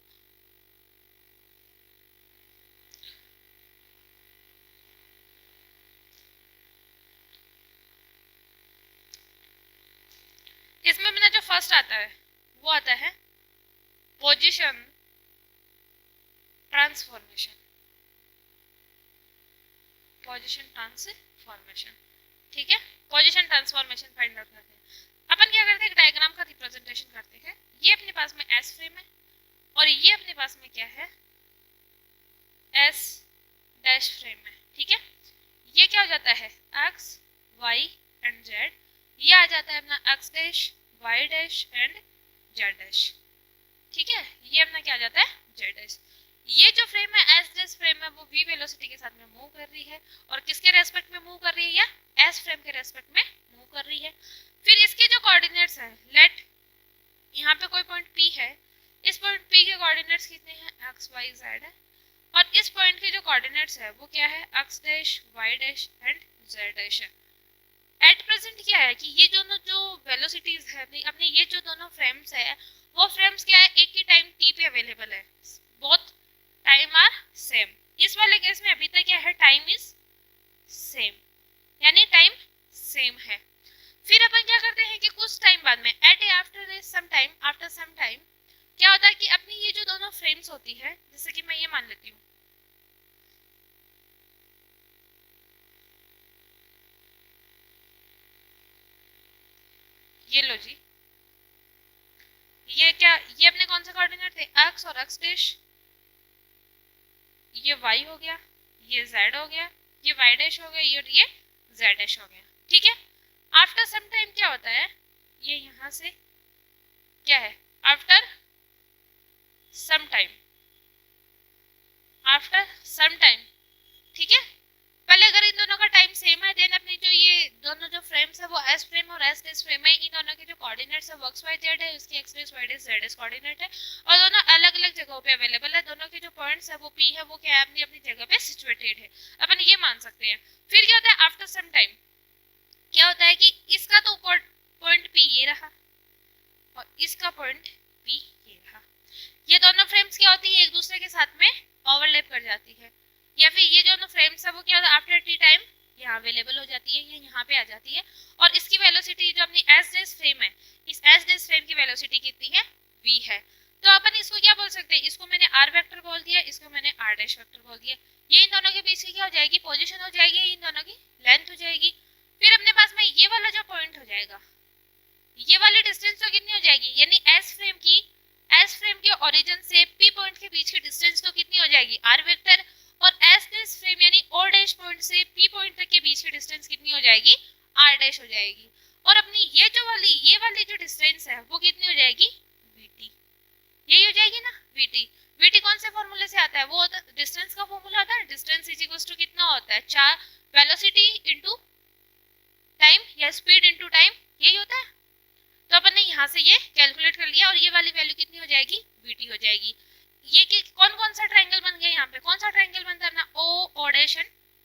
इसमें मेरा जो फर्स्ट आता है वो आता है पोजीशन ट्रांसफॉर्मेशन, ठीक है। पोजीशन ट्रांसफॉर्मेशन फाइंड आउट करते हैं। अपन क्या करते हैं, एक डायग्राम का रिप्रेजेंटेशन करते हैं। ये अपने पास में एस फ्रेम है और ये अपने पास में क्या है, एस डैश फ्रेम है, ठीक है। ये क्या हो जाता है, एक्स वाई एंड जेड, ये आ जाता है अपना X dash Y dash and Z dash, ठीक है। ये अपना क्या आ जाता है, जेड डैश। ये जो फ्रेम है एस डैश फ्रेम है वो v वेलोसिटी के साथ में मूव कर रही है और किसके रेस्पेक्ट में मूव कर रही है, या एस फ्रेम के रेस्पेक्ट में मूव कर रही है। फिर इसके जो कोऑर्डिनेट्स हैं, लेट यहाँ पे कोई पॉइंट P है, इस पॉइंट P के कोऑर्डिनेट्स कितने हैं, एक्स वाई जेड है, और इस पॉइंट के जो कोऑर्डिनेट्स है वो क्या है, x dash Y dash and Z dash है। एट प्रेजेंट क्या है कि ये दोनों जो वेलोसिटीज है अपने ये जो दोनों फ्रेम्स है वो फ्रेम्स क्या है, एक ही टाइम t पे अवेलेबल है, बोथ टाइम आर सेम। इस वाले केस में अभी तक क्या है, टाइम इज सेम, यानी टाइम सेम है। फिर अपन क्या करते हैं कि कुछ टाइम बाद में आफ्टर सम टाइम क्या होता है कि अपनी ये जो दोनों फ्रेम्स होती है, जैसे कि मैं ये मान लेती हूँ, ये लो जी, ये क्या, ये अपने कौन से कोऑर्डिनेट थे, एक्स और एक्स डैश, ये वाई हो गया, ये जेड हो गया, ये वाई डैश हो गया, और ये जेड डैश हो गया। ठीक है, आफ्टर सम टाइम क्या होता है, ये यहां से क्या है, after some time, after some time, ठीक है। पहले अगर इन दोनों का टाइम सेम है, देन अपनी जो ये दोनों जो फ्रेम्स है वो एस फ्रेम और एस डैश फ्रेम है, इन दोनों के जो कोऑर्डिनेट्स है वो एक्स वाई जेड है, उसकी X dash Y dash Z dash coordinate है, और दोनों अलग अलग जगहों पे अवेलेबल है, दोनों के जो पॉइंट्स है वो पी है, वो क्या है, अपनी अपनी जगह पे सिचुएटेड है, अपन ये मान सकते हैं। फिर क्या होता है आफ्टर सम टाइम, क्या होता है कि इसका तो पॉइंट पी ये रहा और इसका पॉइंट पी ये रहा, ये दोनों फ्रेम्स क्या होती है, एक दूसरे के साथ में ओवरलैप कर जाती है, या फिर ये जो फ्रेम्स है वो क्या होता है आफ्टर टी टाइम यहाँ अवेलेबल हो जाती है, ये यहाँ पे आ जाती है, और इसकी वेलोसिटी जो अपनी एस डैश फ्रेम है, इस एस डैश फ्रेम की वेलोसिटी कितनी है, v है। तो अपन इसको क्या बोल सकते हैं, इसको मैंने r वेक्टर बोल दिया, इसको मैंने r डैश वेक्टर बोल दिया, ये इन दोनों के बीच की क्या हो जाएगी, पोजीशन हो जाएगी, इन दोनों की लेंथ हो जाएगी। फिर अपने पास में ये वाला जो पॉइंट हो जाएगा, ये वाली डिस्टेंस तो कितनी हो जाएगी, यानी एस फ्रेम के ओरिजिन से पी पॉइंट के बीच की डिस्टेंस तो कितनी हो जाएगी, r वेक्टर, और एस डैश फ्रेम यानी ओ डैश पॉइंट से पी पॉइंट तक के बीच की डिस्टेंस कितनी हो जाएगी, आर डैश हो जाएगी, और अपनी ये वाली जो डिस्टेंस है वो कितनी हो जाएगी, वीटी, यही हो जाएगी ना, वीटी। वीटी कौन से फॉर्मूले से आता है, वो डिस्टेंस का फॉर्मूला आता है, डिस्टेंस इज इक्वल टू कितना होता है, चार वेलोसिटी इनटू टाइम या स्पीड इनटू टाइम, यही होता है। तो अपन ने यहाँ से ये कैलकुलेट कर लिया, और ये वाली वैल्यू कितनी हो जाएगी, वीटी हो जाएगी। ये कि कौन कौन सा ट्रायंगल बन गया, यहाँ पे कौन सा ट्रायंगल बनता है ना, ओ ओडेशन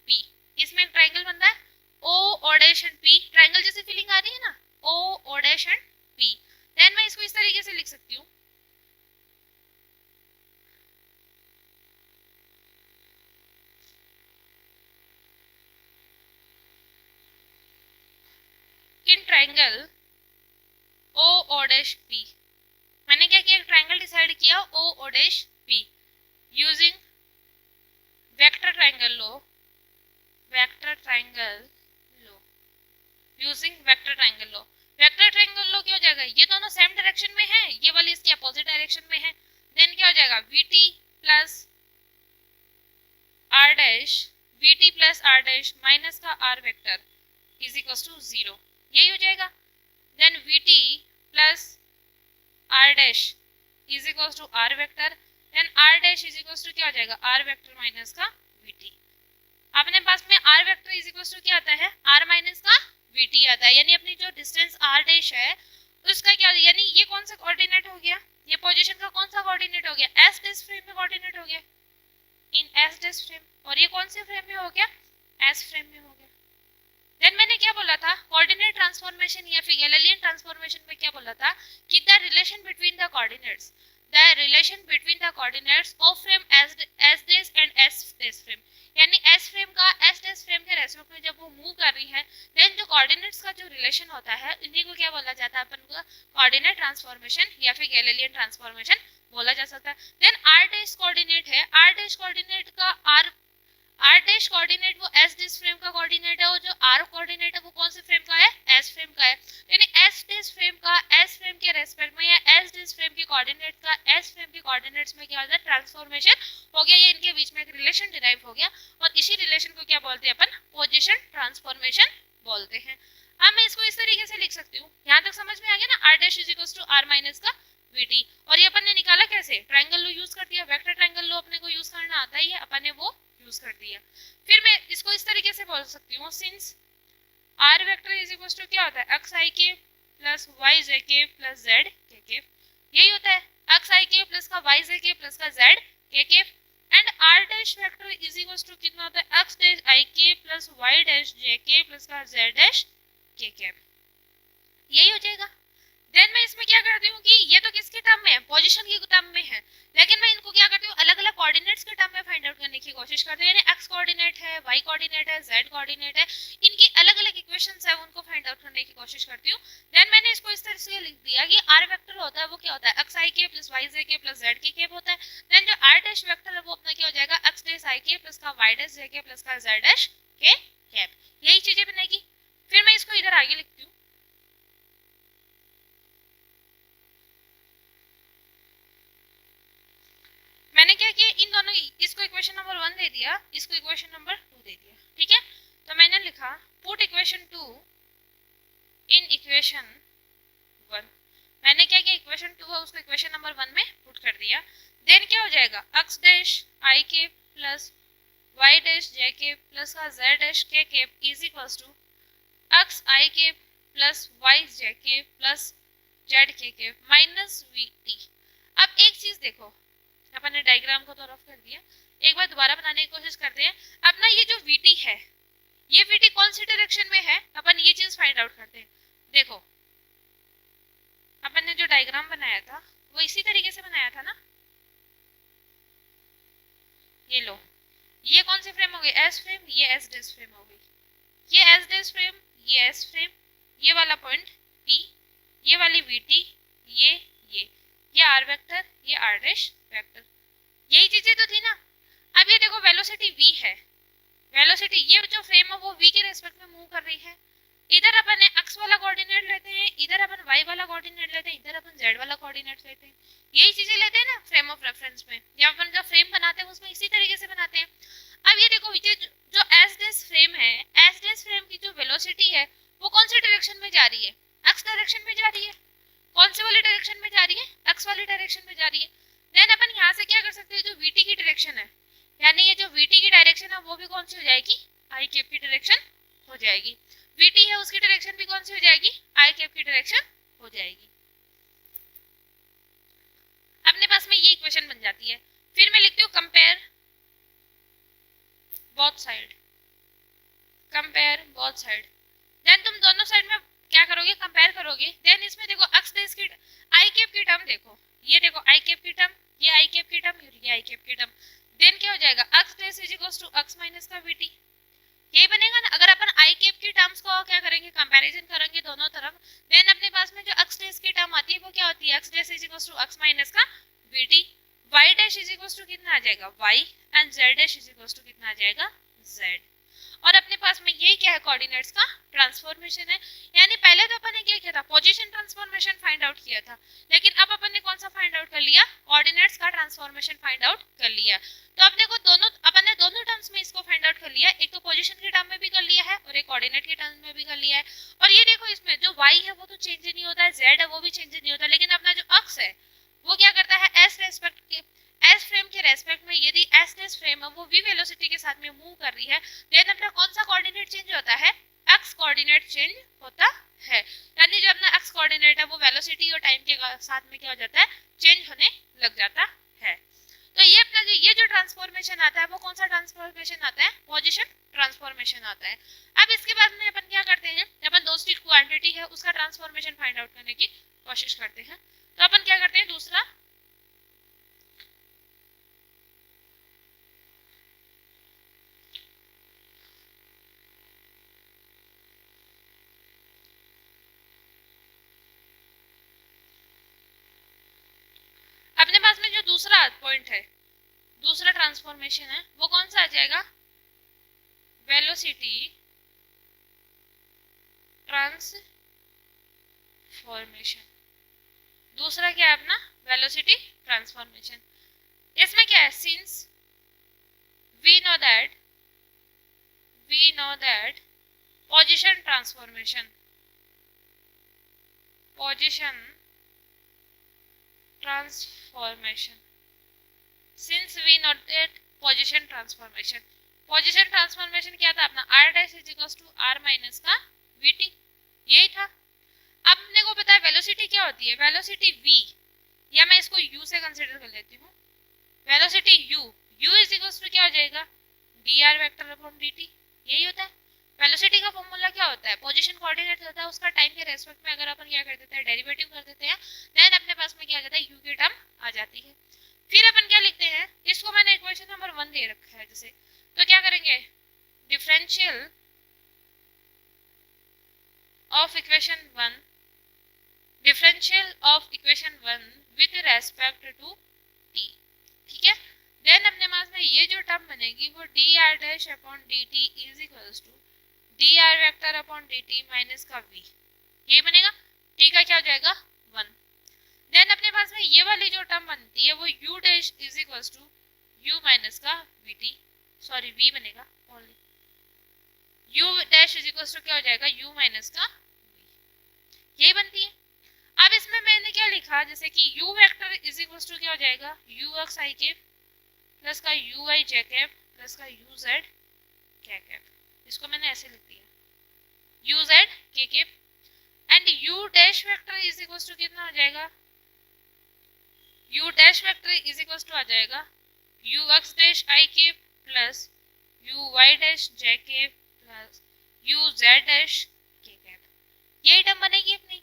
पी, इसमें एक ट्रायंगल बनता है ओ ओडेशन पी, ट्रायंगल जैसी फीलिंग आ रही है ना, ओ ओडेशन पी। देन मैं इसको इस तरीके से लिख सकती हूँ, इन ट्रायंगल ओ ओडेश पी, मैंने क्या किया, ट्रायंगल डिसाइड किया ओ ओडेश पी यूजिंग वेक्टर ट्रायंगल लो, वेक्टर ट्रायंगल लो, यूजिंग वेक्टर ट्रायंगल लो। वेक्टर ट्रायंगल लो क्या हो जाएगा, ये दोनों सेम डायरेक्शन में है, ये वाली इसकी अपोजिट डायरेक्शन में है, देन क्या हो जाएगा vt plus r dash, vt plus r dash minus का r vector is equal to 0, यही हो जाएगा। Then vt plus r dash is equal to r vector, then r dash is equal to क्या हो जाएगा, आर वेक्टर माइनस का vt. अपने पास में r vector is equal to क्या आता है, आर माइनस का वीटी आता है, यानी अपनी जो डिस्टेंस आर डैश है उसका क्या, यानी ये कौन सा कोऑर्डिनेट हो गया, ये पोजीशन का कौन सा कोऑर्डिनेट हो गया, एस डैश फ्रेम में कोऑर्डिनेट हो गया, इन एस डैश फ्रेम, और ये कौन से फ्रेम में हो गया, एस फ्रेम में हो गया। देन मैंने क्या बोला था, कोऑर्डिनेट ट्रांसफॉर्मेशन या फिर गैलीलियन ट्रांसफॉर्मेशन में क्या बोला था कि the relation between the coordinates, the relation between the coordinates of frame S dash and S dash frame, यानी एस फ्रेम का एस डैश फ्रेम के रेस्पेक्ट में जब वो मूव कर रही है, देन जो कोऑर्डिनेट्स का जो रिलेशन होता है इन्हीं को क्या बोला जाता है, अपन को कोऑर्डिनेट ट्रांसफॉर्मेशन या फिर गैलीलियन ट्रांसफॉर्मेशन बोला जा सकता है। देन आर डैश कोऑर्डिनेट है, आर डैश कोऑर्डिनेट का आर डैश कोऑर्डिनेट वो एस डैश फ्रेम का कोऑर्डिनेट है, और जो आर कोऑर्डिनेट है वो कौन से फ्रेम का है, एस फ्रेम का है, यानी एस डैश फ्रेम का एस फ्रेम के रेस्पेक्ट में या एस डैश फ्रेम के कोऑर्डिनेट का एस फ्रेम के कोऑर्डिनेट्स में क्या होता है, ट्रांसफॉर्मेशन हो गया, ये इनके बीच में एक रिलेशन डिराइव हो गया, और इसी रिलेशन को क्या बोलते हैं अपन, पोजीशन ट्रांसफॉर्मेशन बोलते हैं। अब मैं इसको इस तरीके से लिख सकती हूँ, यहाँ तक समझ में आ गया ना, R dash is equal to R minus का वीटी, और ये अपन ने निकाला कैसे, ट्रायंगल लो यूज कर दिया, वेक्टर ट्रायंगल लो अपने को यूज करना आता ही है, अपन ने वो यूज कर दिया। फिर मैं इसको इस तरीके से बोल सकती हूँ, since R vector is equal to क्या होता है, एक्स आई के प्लस वाई जे के प्लस जेड के के, यही होता है, एक्स आई के प्लस का वाई जे के प्लस का जेड के के, and R dash vector is equal to कितना होता है, एक्स डैश आई के प्लस वाई डैश जे के प्लस का जेड डैश के के, यही हो जाएगा। देन मैं इसमें क्या करती हूँ कि ये तो किसके टर्म में है, पोजीशन के टर्म में है, लेकिन मैं इनको क्या करती हूँ, अलग अलग कोऑर्डिनेट्स के टर्म में फाइंड आउट करने की कोशिश करती हूँ, यानी एक्स कोऑर्डिनेट है, वाई कोऑर्डिनेट है, जेड कोऑर्डिनेट है, इनकी अलग ट्रांसफॉर्मेशन है उनको फाइंड आउट करने की कोशिश करती हूँ। देन मैंने इसको इस तरह से लिख दिया कि आर वेक्टर होता है वो क्या होता है, एक्स आई के प्लस वाई जे के प्लस जेड के कैप होता है। देन जो आर डैश वेक्टर है वो अपना क्या हो जाएगा, एक्स डैश आई के प्लस का वाई डैश जे के प्लस का जेड डैश के कैप, यही चीजें बनेगी। फिर मैं इसको इधर आगे लिखती हूँ, मैंने क्या किया, इन दोनों, इसको इक्वेशन नंबर 1 दे दिया, इसको इक्वेशन नंबर 2 दे दिया, ठीक है। तो मैंने लिखा पुट इक्वेशन 2 इन इक्वेशन 1। मैंने क्या किया, इक्वेशन 2 है उसको इक्वेशन नंबर 1 में पुट कर दिया। देन क्या हो जाएगा, एक्स डैश आई के प्लस वाई डैश जे के प्लस का जेड डैश के cap is equals to x i के प्लस वाई जे के प्लस जेड के कैप माइनस वी टी। अब एक चीज देखो, अपन ने डायग्राम को तो रफ कर दिया, एक बार दोबारा बनाने की कोशिश करते हैं। अब ना ये जो वीटी है, ये वीटी कौन सी डायरेक्शन में है, अपन ये चीज फाइंड आउट करते हैं। देखो अपन ने जो डायग्राम बनाया था वो इसी तरीके से बनाया था ना, ये लो, ये कौन सी फ्रेम हो गई, एस फ्रेम, ये एस डैश फ्रेम हो गई, ये एस डैश फ्रेम, ये एस फ्रेम, ये वाला पॉइंट पी, ये वाली वीटी, ये आर वेक्टर, ये आर डैश वेक्टर, यही चीजें तो थी ना। अब ये देखो वेलोसिटी v है, वेलोसिटी, ये जो फ्रेम है वो v के रेस्पेक्ट में मूव कर रही है। इधर अपन ने x वाला कोऑर्डिनेट लेते हैं, इधर अपन y वाला कोऑर्डिनेट लेते हैं, इधर अपन z वाला कोऑर्डिनेट लेते हैं, यही चीजें लेते हैं ना फ्रेम ऑफ रेफरेंस में, या अपन जब फ्रेम बनाते हैं उसमें इसी तरीके से बनाते हैं। अब ये देखो जो एस डैश फ्रेम है, एस डैश फ्रेम की जो वेलोसिटी है वो कौन सी डायरेक्शन में जा रही है, x डायरेक्शन में जा रही है। कौन सी वाली डायरेक्शन में जा रही है, x वाली डायरेक्शन में जा रही है। देन अपन यहाँ से क्या कर सकते हैं, जो vt की डायरेक्शन है, यानी ये जो vt की डायरेक्शन है वो भी कौन सी हो जाएगी, आई कैप की डायरेक्शन हो जाएगी। vt है उसकी डायरेक्शन भी कौन सी हो जाएगी, आई कैप की डायरेक्शन हो जाएगी। अपने पास में ये इक्वेशन बन जाती है। फिर मैं लिखती हूँ compare both side, compare both side. Then तुम दोनों साइड में क्या करोगे, कंपेयर करोगे। देन इसमें देखो एक्स डैश की आई कैप की टर्म देखो, ये देखो आई कैप की टर्म, ये आई कैप की टर्म, ये आई कैप की टर्म। देन क्या हो जाएगा, X dash is equals to x minus का वीटी, यही बनेगा ना। अगर अपन आई कैप की टर्म्स को क्या करेंगे, कंपैरिजन करेंगे दोनों तरफ। देन अपने पास में जो एक्स डैश की टर्म आती है वो क्या होती है, x dash is equals to x minus का vt, y dash is equals to कितना आ जाएगा, y, and Z dash is equals to कितना आ जाएगा, जेड। और अपने पास में ये क्या है, कोऑर्डिनेट्स का ट्रांसफॉर्मेशन है। यानी पहले तो अपन ने क्या किया था, पोजीशन ट्रांसफॉर्मेशन फाइंड आउट किया था, लेकिन अब अपन ने कौन सा फाइंड आउट कर लिया, कोऑर्डिनेट्स का ट्रांसफॉर्मेशन फाइंड आउट कर लिया। तो अपने को अपन ने दोनों टर्म्स में इसको फाइंड आउट कर लिया, एक तो पोजीशन के टर्म में भी कर लिया है और एक कोऑर्डिनेट के टर्म में भी कर लिया है। और ये देखो इसमें जो y है वो तो चेंज नहीं होता है, z है वो भी चेंज नहीं होता, लेकिन अपना जो अक्ष है वो क्या करता है, एस फ्रेम के रेस्पेक्ट में यदि एस डैश फ्रेम है वो v वेलोसिटी के साथ में मूव कर रही है, देन अपना कौन सा कोऑर्डिनेट चेंज होता है, x कोऑर्डिनेट चेंज होता है। यानी जो अपना x कोऑर्डिनेट है वो वेलोसिटी और टाइम के साथ में क्या हो जाता है, चेंज होने लग जाता है। तो ये अपना ये जो ट्रांसफॉर्मेशन आता है वो कौन सा ट्रांसफॉर्मेशन आता है, पोजीशन ट्रांसफॉर्मेशन आता है। अब इसके बाद में अपन क्या करते हैं, अपन दोस्ती क्वांटिटी है उसका ट्रांसफॉर्मेशन फाइंड आउट करने की कोशिश करते हैं। तो अपन क्या करते हैं, दूसरा अपने पास में जो दूसरा पॉइंट है, दूसरा ट्रांसफॉर्मेशन है वो कौन सा आ जाएगा, वेलोसिटी ट्रांसफॉर्मेशन। दूसरा क्या है अपना, वेलोसिटी ट्रांसफॉर्मेशन। इसमें क्या है, since we know that position transformation since we know that position transformation क्या था अपना, r dash is equals to r minus का vt, यही था। अब अपने को पता है वेलोसिटी क्या होती है, वेलोसिटी v, या मैं इसको u से कंसीडर कर लेती हूँ, velocity u is equals to क्या हो जाएगा, dr वेक्टर अपॉन dt, यही होता है। वेलोसिटी का फॉर्मूला क्या होता है, पोजीशन कोऑर्डिनेट होता है उसका टाइम के रेस्पेक्ट में अगर अपन क्या कर देते हैं, डेरिवेटिव कर देते हैं, देन अपने पास में क्या आ जाता है, u की टर्म आ जाती है। फिर अपन क्या लिखते हैं, इसको मैंने इक्वेशन नंबर 1 दे रखा है जैसे, तो क्या करेंगे, differential of equation 1, differential of equation 1 with respect to t, ठीक है। देन अपने पास में ये जो टर्म बनेगी वो D R dash upon D T is equals to D R vector upon D T minus का v, ये बनेगा। t का क्या हो जाएगा 1। देन अपने पास में ये वाली जो टर्म बनती है वो u dash is equals to u minus का vt, सॉरी v बनेगा only, u dash is equals to क्या हो जाएगा u माइनस का v, यही बनती है। अब इसमें मैंने क्या लिखा, जैसे कि u vector is equals to क्या हो जाएगा u x i cap plus का u y j cap plus का u z k कैप, इसको मैंने ऐसे लिख दिया u z k cap, and u dash vector is equals to कितना हो जाएगा, u dash vector is equals to आ जाएगा u x dash i cap plus u y dash j cap plus u z dash k cap, यही term बनेगी अपनी।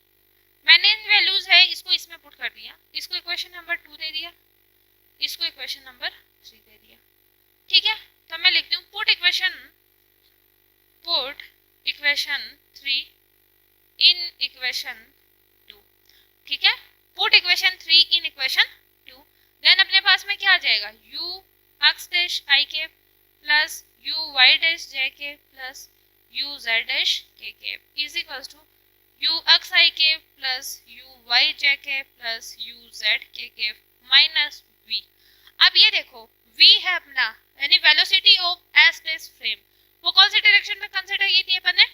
मैंने इन values है इसको इसमें पुट कर दिया, इसको इक्वेशन नंबर 2 दे दिया, इसको इक्वेशन नंबर 3 दे दिया, ठीक है। तो मैं लिखती हूँ पुट इक्वेशन 3 इन इक्वेशन 2, ठीक है। Put equation 3 in equation 2, then अपने पास में क्या आ जाएगा u x dash i cap plus u y dash j cap plus u z dash k cap is equals to u x i cap plus u y j cap plus u z k cap minus v। अब ये देखो v है अपना यानी velocity of S dash frame, वो कौन सी direction में consider की थी अपन ने,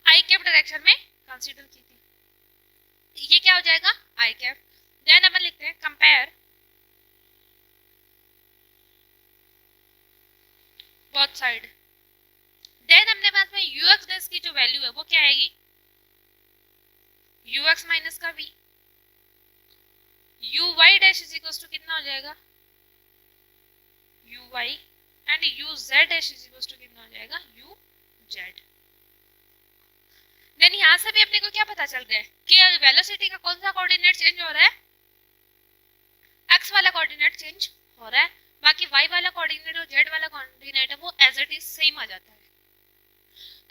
i कैप डायरेक्शन में कंसीडर की थी, ये क्या हो जाएगा i कैप। देन अपन लिखते हैं कंपेयर बोथ साइड, देन अपने पास में ux डैश की जो वैल्यू है वो क्या आएगी ux माइनस का v, uy dash is equals to कितना हो जाएगा uy and uz dash is equals to कितना हो जाएगा uz। देन यहां से भी अपने को क्या पता चल रहा है कि वेलोसिटी का कौन सा कोऑर्डिनेट चेंज हो रहा है, x वाला कोऑर्डिनेट चेंज हो रहा है, बाकी y वाला कोऑर्डिनेट और z वाला कोऑर्डिनेट है वो एज इट इज सेम आ जाता है।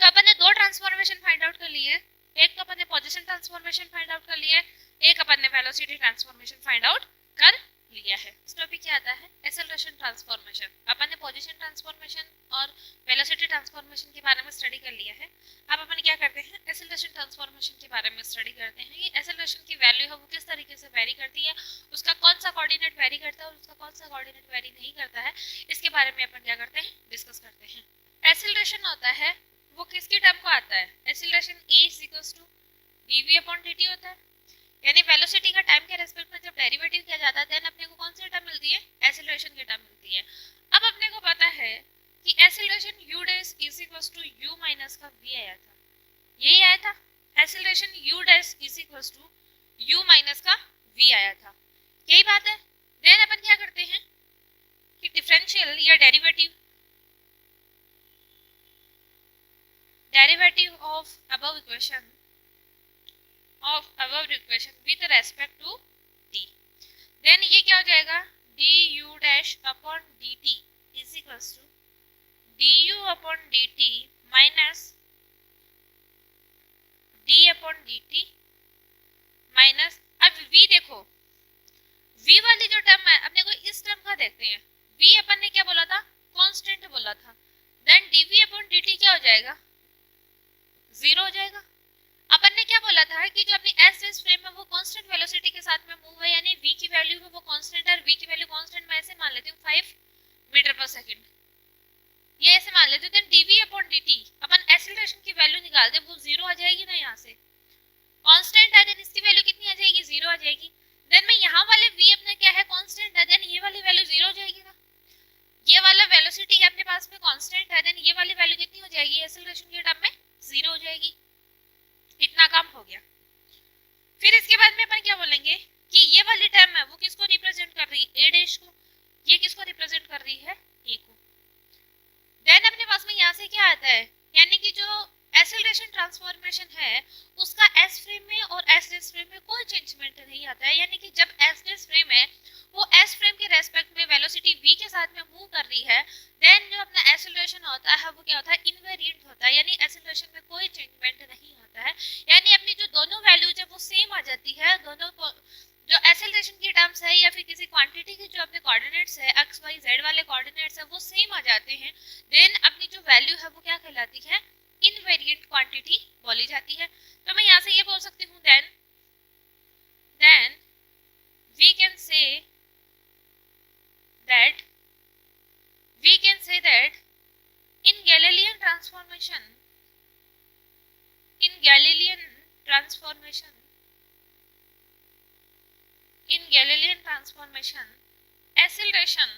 तो अपन ने दो ट्रांसफॉर्मेशन फाइंड आउट कर लिए, एक तो अपन ने पोजीशन ट्रांसफॉर्मेशन फाइंड आउट कर लिया है, एक अपन ने वेलोसिटी ट्रांसफॉर्मेशन फाइंड आउट कर लिया है। इस टॉपिक क्या आता है एक्सेलरेशन ट्रांसफॉर्मेशन, अपन ने पोजीशन ट्रांसफॉर्मेशन और वेलोसिटी ट्रांसफॉर्मेशन के बारे में स्टडी कर लिया है। अब अपन क्या करते हैं एक्सेलरेशन ट्रांसफॉर्मेशन के बारे में स्टडी करते हैं, ये एक्सेलरेशन की वैल्यू है वो किस तरीके से वेरी करती है, उसका कौन सा कोऑर्डिनेट वेरी करता है और उसका कौन सा कोऑर्डिनेट वेरी नहीं करता है, इसके बारे में अपन क्या करते हैं डिस्कस करते हैं। एक्सेलरेशन होता है वो किसकी टर्म को आता है, acceleration a is equals to dv upon dt होता है, यानी वेलोसिटी का टाइम के रेस्पेक्ट में जब डेरिवेटिव किया जाता है देन अपने को कौन सी टर्म मिलती है एक्सेलरेशन की टर्म मिलती है। अब अपने को पता है कि acceleration u dash is equals to u minus का v आया था, यही आया था acceleration u dash is equals to u minus का v आया था, यही बात है। देन अपन क्या करते हैं कि डिफरेंशियल या derivative of above equation with respect to t, then ये क्या हो जाएगा du dash upon dt is equals to du upon dt minus d upon dt minus, अब v देखो v वाली जो टर्म है अपने को इस टर्म का देखते हैं, v अपन ने क्या बोला था कांस्टेंट बोला था, देन dv अपॉन dt क्या हो जाएगा 0 हो जाएगा। अपन ने क्या बोला था कि जो अपनी एस डैश फ्रेम है वो कांस्टेंट वेलोसिटी के साथ में मूव है, यानी v की वैल्यू है वो कांस्टेंट है और v की वैल्यू कांस्टेंट मैं ऐसे मान लेती हूँ 5 मीटर पर सेकंड, ये ऐसे मान लेते हैं। देन dv अपॉन dt अपन एक्सेलरेशन की वैल्यू निकाल दे वो 0 आ जाएगी ना, यहाँ से कांस्टेंट है देन इसकी वैल्यू कितनी आ जाएगी 0 आ जाएगी। देन में यहाँ वाले v अपने क्या है कांस्टेंट है, देन ये वाली वैल्यू 0 हो जाएगी ना, ये वाला वेलोसिटी अपने पास में कांस्टेंट है, देन ये वाली वैल्यू कितनी हो जाएगी एक्सेलरेशन के टर्म में 0 हो जाएगी। इतना काम हो गया। फिर इसके बाद में अपन क्या बोलेंगे कि ये वाली टर्म है वो किसको रिप्रेजेंट कर रही है a डैश को, ये किसको रिप्रेजेंट कर रही है a को। देन अपने पास में यहाँ से क्या आता है यानी कि जो एक्सेलरेशन ट्रांसफॉर्मेशन है उसका एस फ्रेम में और एस डैश फ्रेम में कोई चेंजमेंट नहीं आता है, यानी कि जब एस डैश फ्रेम है वो एस फ्रेम के रेस्पेक्ट में वेलोसिटी v के साथ में मूव कर रही है, देन जो अपना एक्सेलरेशन होता है वो क्या होता है इनवेरिएंट होता है, यानी एक्सेलरेशन में कोई चेंजमेंट नहीं होता है। है दोनों जो एक्सेलरेशन की टर्म्स है या फिर किसी क्वांटिटी के जो अपने कोऑर्डिनेट्स है एक्स वाई जेड वाले कोऑर्डिनेट्स है वो सेम आ जाते हैं, देन अपनी जो वैल्यू है वो क्या कहलाती है, इनवेरिएंट क्वांटिटी बोली जाती है। तो मैं यहाँ से ये बोल सकती हूँ then we can say that in Galilean transformation acceleration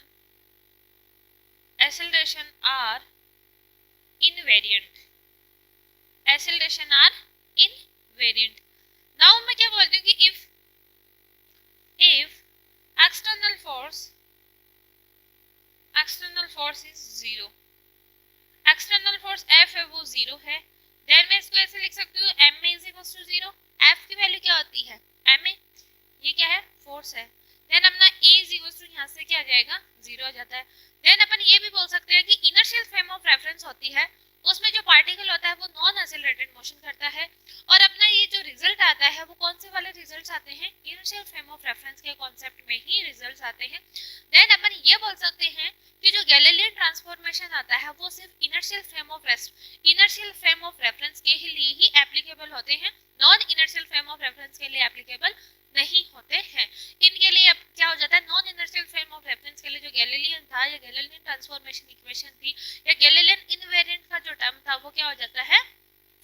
are invariant। now मैं क्या बोलती हूँ कि if external force is zero, external force F है वो जीरो है, देन मैं इसको ऐसे लिख सकती हूँ ma is equal to zero. F की वैल्यू क्या होती है, ma, ये क्या है, फोर्स है, देन अपना a इज इक्वल टू यहाँ से क्या आ जाएगा, जीरो आ जाता है। देन अपन ये भी बोल सकते हैं कि इनर्शियल फ्रेम ऑफ रेफरेंस होती है, उसमें जो पार्टिकल होता है वो नॉन एक्सेलरेटेड मोशन करता है, और अपना ये जो रिजल्ट आता है वो कौन से वाले रिजल्ट्स आते हैं, इनर्शियल फ्रेम ऑफ रेफरेंस के कॉन्सेप्ट में ही रिजल्ट्स आते हैं। देन अपन ये बोल सकते हैं कि जो गैलीलियन ट्रांसफॉर्मेशन आता है वो सिर्फ इनर्शियल फ्रेम ऑफ रेफरेंस के लिए ही एप्लीकेबल होते हैं, non inertial frame of reference के लिए एप्लीकेबल नहीं होते हैं। इनके लिए अब क्या हो जाता है, non inertial frame of reference के लिए जो गैलीलियन था या गैलीलियन ट्रांसफॉर्मेशन इक्वेशन थी या गैलीलियन इनवेरिएंट का जो टर्म था वो क्या हो जाता है,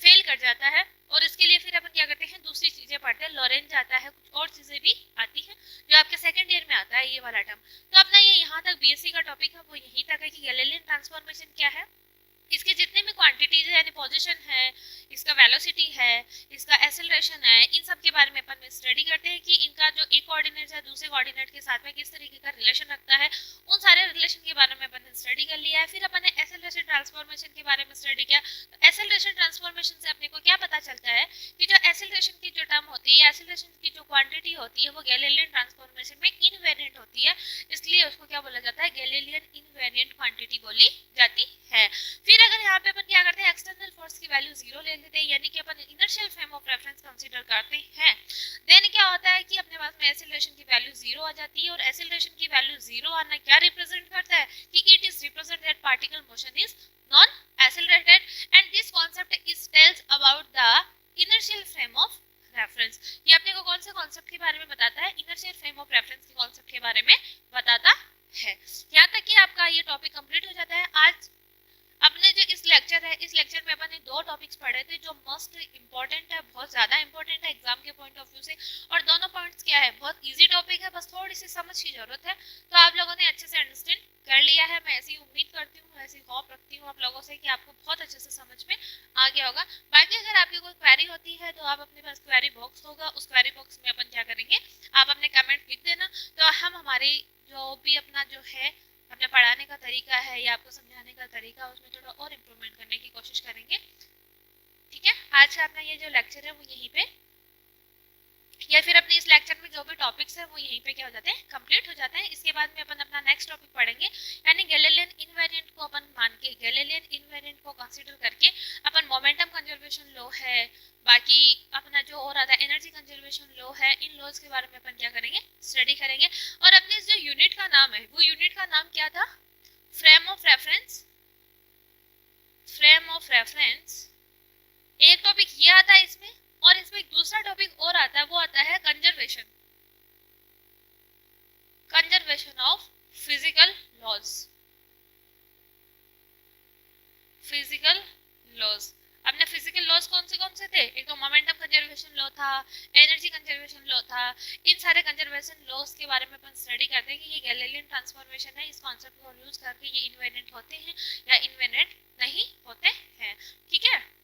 फेल कर जाता है। और इसके लिए फिर अपन क्या करते हैं, दूसरी चीजें पढ़ते हैं, लॉरेंज आता है, कुछ और चीजें भी आती हैं जो आपके सेकंड ईयर में आता है ये वाला टर्म। तो अपना ये यहाँ तक बीएससी का टॉपिक है वो यहीं तक है कि गैलीलियन ट्रांसफॉर्मेशन क्या है, इसके जितने भी क्वांटिटीज है यानी पोजीशन है, इसका वेलोसिटी है, इसका एक्सेलरेशन है, इन सब के बारे में अपन स्टडी करते हैं कि इनका जो एक कोऑर्डिनेट है दूसरे कोऑर्डिनेट के साथ में किस तरीके का रिलेशन रखता है, उन सारे रिलेशन के बारे में अपन ने स्टडी कर लिया है। फिर अपन ने एक्सेलरेशन ट्रांसफॉर्मेशन के बारे में स्टडी किया। तो एक्सेलरेशन ट्रांसफॉर्मेशन से अपने को क्या पता चलता है कि जो एक्सेलरेशन की जो टर्म होती है, एक्सेलरेशन की जो क्वांटिटी होती है वो गैलीलियन ट्रांसफॉर्मेशन में इनवेरिएंट होती है, इसलिए उसको क्या बोला जाता है, गैलीलियन इनवेरिएंट क्वांटिटी बोली जाती है। फिर अगर यहाँ पे अपन क्या करते हैं, एक्सटर्नल फोर्स की वैल्यू जीरो ले लेते हैं, यानी कि अपन inertial frame of reference consider करते हैं, देन क्या होता है कि अपने पास में एक्सेलरेशन की वैल्यू जीरो आ जाती है। और एक्सेलरेशन की वैल्यू जीरो आना क्या रिप्रेजेंट करता है कि it is represent that particle motion is non accelerated and this concept is tells about the inertial frame of reference. ये अपने को कौन से कॉन्सेप्ट के बारे में बताता है, इनर्शियल फ्रेम ऑफ रेफरेंस के कॉन्सेप्ट के बारे में बताता है। यहाँ तक कि आपका ये टॉपिक कंप्लीट हो जाता है। आज अपने जो इस लेक्चर है, इस लेक्चर में अपन ने दो टॉपिक्स पढ़े थे जो मोस्ट इंपॉर्टेंट है, बहुत ज्यादा इंपॉर्टेंट है एग्जाम के पॉइंट ऑफ व्यू से, और दोनों पॉइंट्स क्या है, बहुत इजी टॉपिक है, बस थोड़ी सी समझ की जरूरत है। तो आप लोगों ने अच्छे से अंडरस्टैंड कर लिया है, मैं ऐसी उम्मीद करती हूँ, ऐसी होप रखती हूँ आप लोगों से कि आपको बहुत अच्छे से समझ में आ गया होगा। बाकी अगर आपकी कोई क्वेरी होती है तो आप अपने पास क्वेरी बॉक्स होगा, उस क्वेरी बॉक्स में अपन क्या करेंगे, आप अपने कमेंट लिख देना, तो हम हमारी जो भी अपना जो है अपने पढ़ाने का तरीका है या आपको समझाने का तरीका है उसमें थोड़ा और इम्प्रूवमेंट करने की कोशिश करेंगे। ठीक है, आज का अपना ये जो लेक्चर है वो यहीं पे, या फिर अपने इस लेक्चर में जो भी टॉपिक्स है वो यहीं पे क्या हो जाते हैं, कंप्लीट हो जाते हैं। इसके बाद में अपन अपना नेक्स्ट टॉपिक पढ़ेंगे, यानी गैलीलियन इनवेरिएंट को अपन मान के, गैलीलियन इनवेरिएंट को कंसीडर करके अपन मोमेंटम कंजर्वेशन लॉ है, बाकी अपना जो और आता है एनर्जी कंजर्वेशन लॉ है, इन लॉज के बारे में अपन क्या करेंगे, स्टडी करेंगे। और अपने जो यूनिट का नाम है वो यूनिट का नाम क्या था, फ्रेम ऑफ रेफरेंस। एक टॉपिक ये आता है इसमें, और इसमें एक दूसरा टॉपिक और आता है, वो आता है कंजर्वेशन ऑफ फिजिकल लॉज। अपने फिजिकल लॉज कौन से थे, एक तो मोमेंटम कंजर्वेशन लॉ था, एनर्जी कंजर्वेशन लॉ था। इन सारे कंजर्वेशन लॉज के बारे में अपन स्टडी करते हैं कि ये गैलीलियन ट्रांसफॉर्मेशन है, इस कॉन्सेप्ट को यूज करके ये इनवेरिएंट होते हैं या इनवेरिएंट नहीं होते हैं। ठीक है।